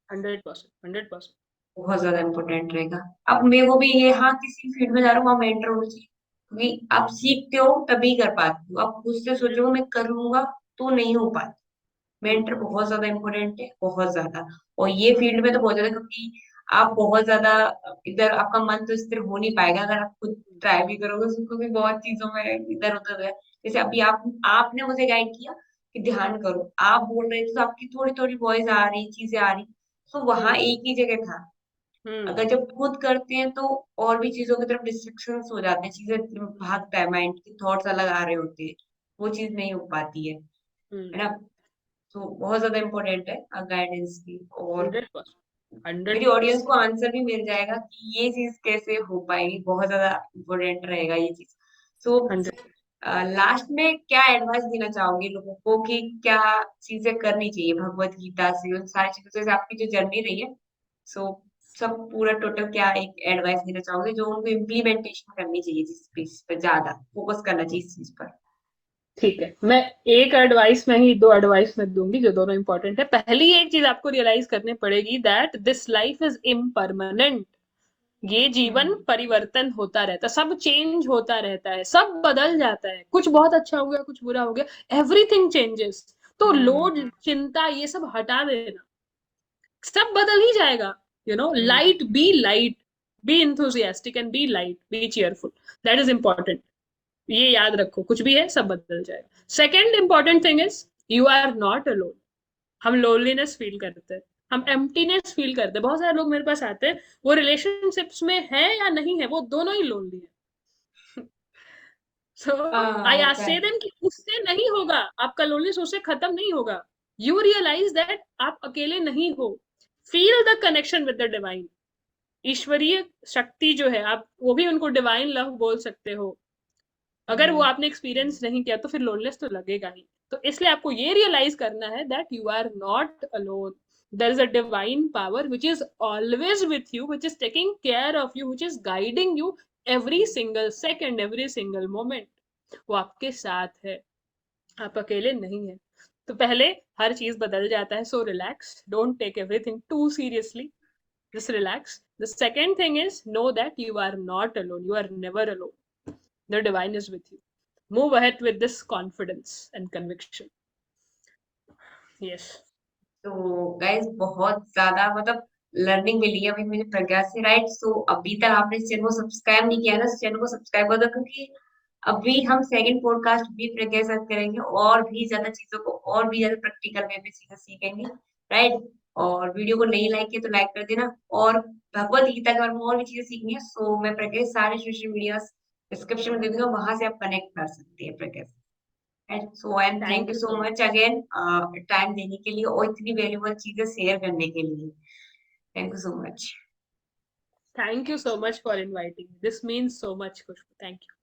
100%, 100%. बहुत ज्यादा इम्पोर्टेंट रहेगा। अब मेरे को भी ये, हाँ, किसी फील्ड में जा रहा हूँ वहाँ मेंटर होना चाहिए, क्योंकि आप सीखते हो तभी कर पाते हो। आप खुद से सोचो मैं कर लूंगा तो नहीं हो पाता। हम्म. मेंटर बहुत ज्यादा इम्पोर्टेंट है, बहुत ज्यादा। और ये फील्ड में तो बहुत ज्यादा, क्योंकि आप बहुत ज्यादा इधर, आपका मन तो स्थिर हो नहीं पाएगा अगर आप खुद ट्राई भी करोगे, उसको भी बहुत चीजों में इधर उधर है। जैसे अभी आपने मुझे गाइड किया कि ध्यान करो, आप बोल रहे थे तो आपकी थोड़ी थोड़ी वॉइस आ रही, चीजें आ रही, तो वहां हम्म. एक ही जगह था। हम्म. अगर जब खुद करते हैं तो और भी चीजों की तरफ डिस्ट्रक्शंस हो जाते हैं, चीजें भागता है, माइंड के थॉट्स अलग आ रहे होते हैं, वो चीज नहीं हो पाती है हम्म. ना। तो बहुत ज्यादा इम्पोर्टेंट है गाइडेंस की। और 100%, मेरी 100%. ऑडियंस को आंसर भी मिल जाएगा कि ये चीज कैसे हो पाएगी, बहुत ज्यादा इम्पोर्टेंट रहेगा ये चीज। सो 100. लास्ट में क्या एडवाइस देना चाहोगे लोगों को कि क्या चीजें करनी चाहिए भगवत गीता से, उन सारी चीजों से आपकी जो जर्नी रही है। सो सब पूरा टोटल क्या एक एडवाइस देना चाहोगे जो उनको इम्प्लीमेंटेशन करनी चाहिए, जिस चीज पर ज्यादा फोकस करना चाहिए इस चीज पर। ठीक है, मैं एक एडवाइस में ही दो एडवाइस में दूंगी जो दोनों इंपॉर्टेंट है। पहली एक चीज आपको रियलाइज करनी पड़ेगी that this life is impermanent. ये जीवन हम्म। परिवर्तन होता रहता है, सब चेंज होता रहता है, सब बदल जाता है, कुछ बहुत अच्छा हो गया कुछ बुरा हो गया, एवरीथिंग चेंजेस। तो हम्म। लोड चिंता ये सब हटा देना, सब बदल ही जाएगा। Hmm. Light, be light, be enthusiastic and be light, be cheerful. That is important. ये याद रखो, कुछ भी है सब बदल जाएगा। Second important thing is you are not alone. हम लोनलीनेस फील करते हैं, हम एम्प्टीनेस फील करते हैं। बहुत सारे लोग मेरे पास आते हैं, वो रिलेशनशिप्स में है या नहीं है, वो दोनों ही लोनली है। सो हाँ आई होता से है। देम कि उससे नहीं होगा, आपका लोनलीनेस उससे खत्म नहीं होगा। यू रियलाइज दैट आप अकेले नहीं हो। Feel the connection with the divine. ईश्वरीय शक्ति जो है, आप वो भी उनको डिवाइन लव बोल सकते हो। अगर वो हम्म। आपने एक्सपीरियंस नहीं किया तो फिर लोनलेस तो लगेगा ही। तो इसलिए आपको ये रियलाइज करना है that you are not alone. There is a divine power which is always with you, which is taking care of you, which is guiding you every single second, every single moment. वो आपके साथ है, आप अकेले नहीं है। तो पहले हर चीज बदल जाता है। So relax, don't take everything too seriously, just relax. The second thing is know that you are not alone. You are never alone. The divine is with you. Move ahead with this confidence and conviction. Yes. तो गाइस बहुत ज्यादा मतलब लर्निंग मिली है अभी मुझे प्रज्ञा से, राइट। सो अभी तक आपने इस चैनल को सब्सक्राइब नहीं किया ना, इस चैनल को सब्सक्राइब कर दो, क्योंकि अभी हम सेकंड पॉडकास्ट भी प्रज्ञा के साथ करेंगे, और भी ज्यादा चीजों को और भी ज्यादा प्रैक्टिकल वे में चीजें सीखेंगे, राइट। और वीडियो को नहीं लाइक किया तो लाइक कर देना, और भगवत गीता के बारे में और भी चीजें सीखनी है, सो मैं प्रज्ञा के सारे सोशल मीडिया डिस्क्रिप्शन में दे दूंगा, वहां से आप कनेक्ट कर सकते हैं प्रज्ञा से। And so and thank Thank you you so so much much. again time देने के लिए और इतनी वैल्यूबल चीजें शेयर करने के लिए। Thank you so much. Thank you so much for inviting me. This means so much, Khushbu. Thank you.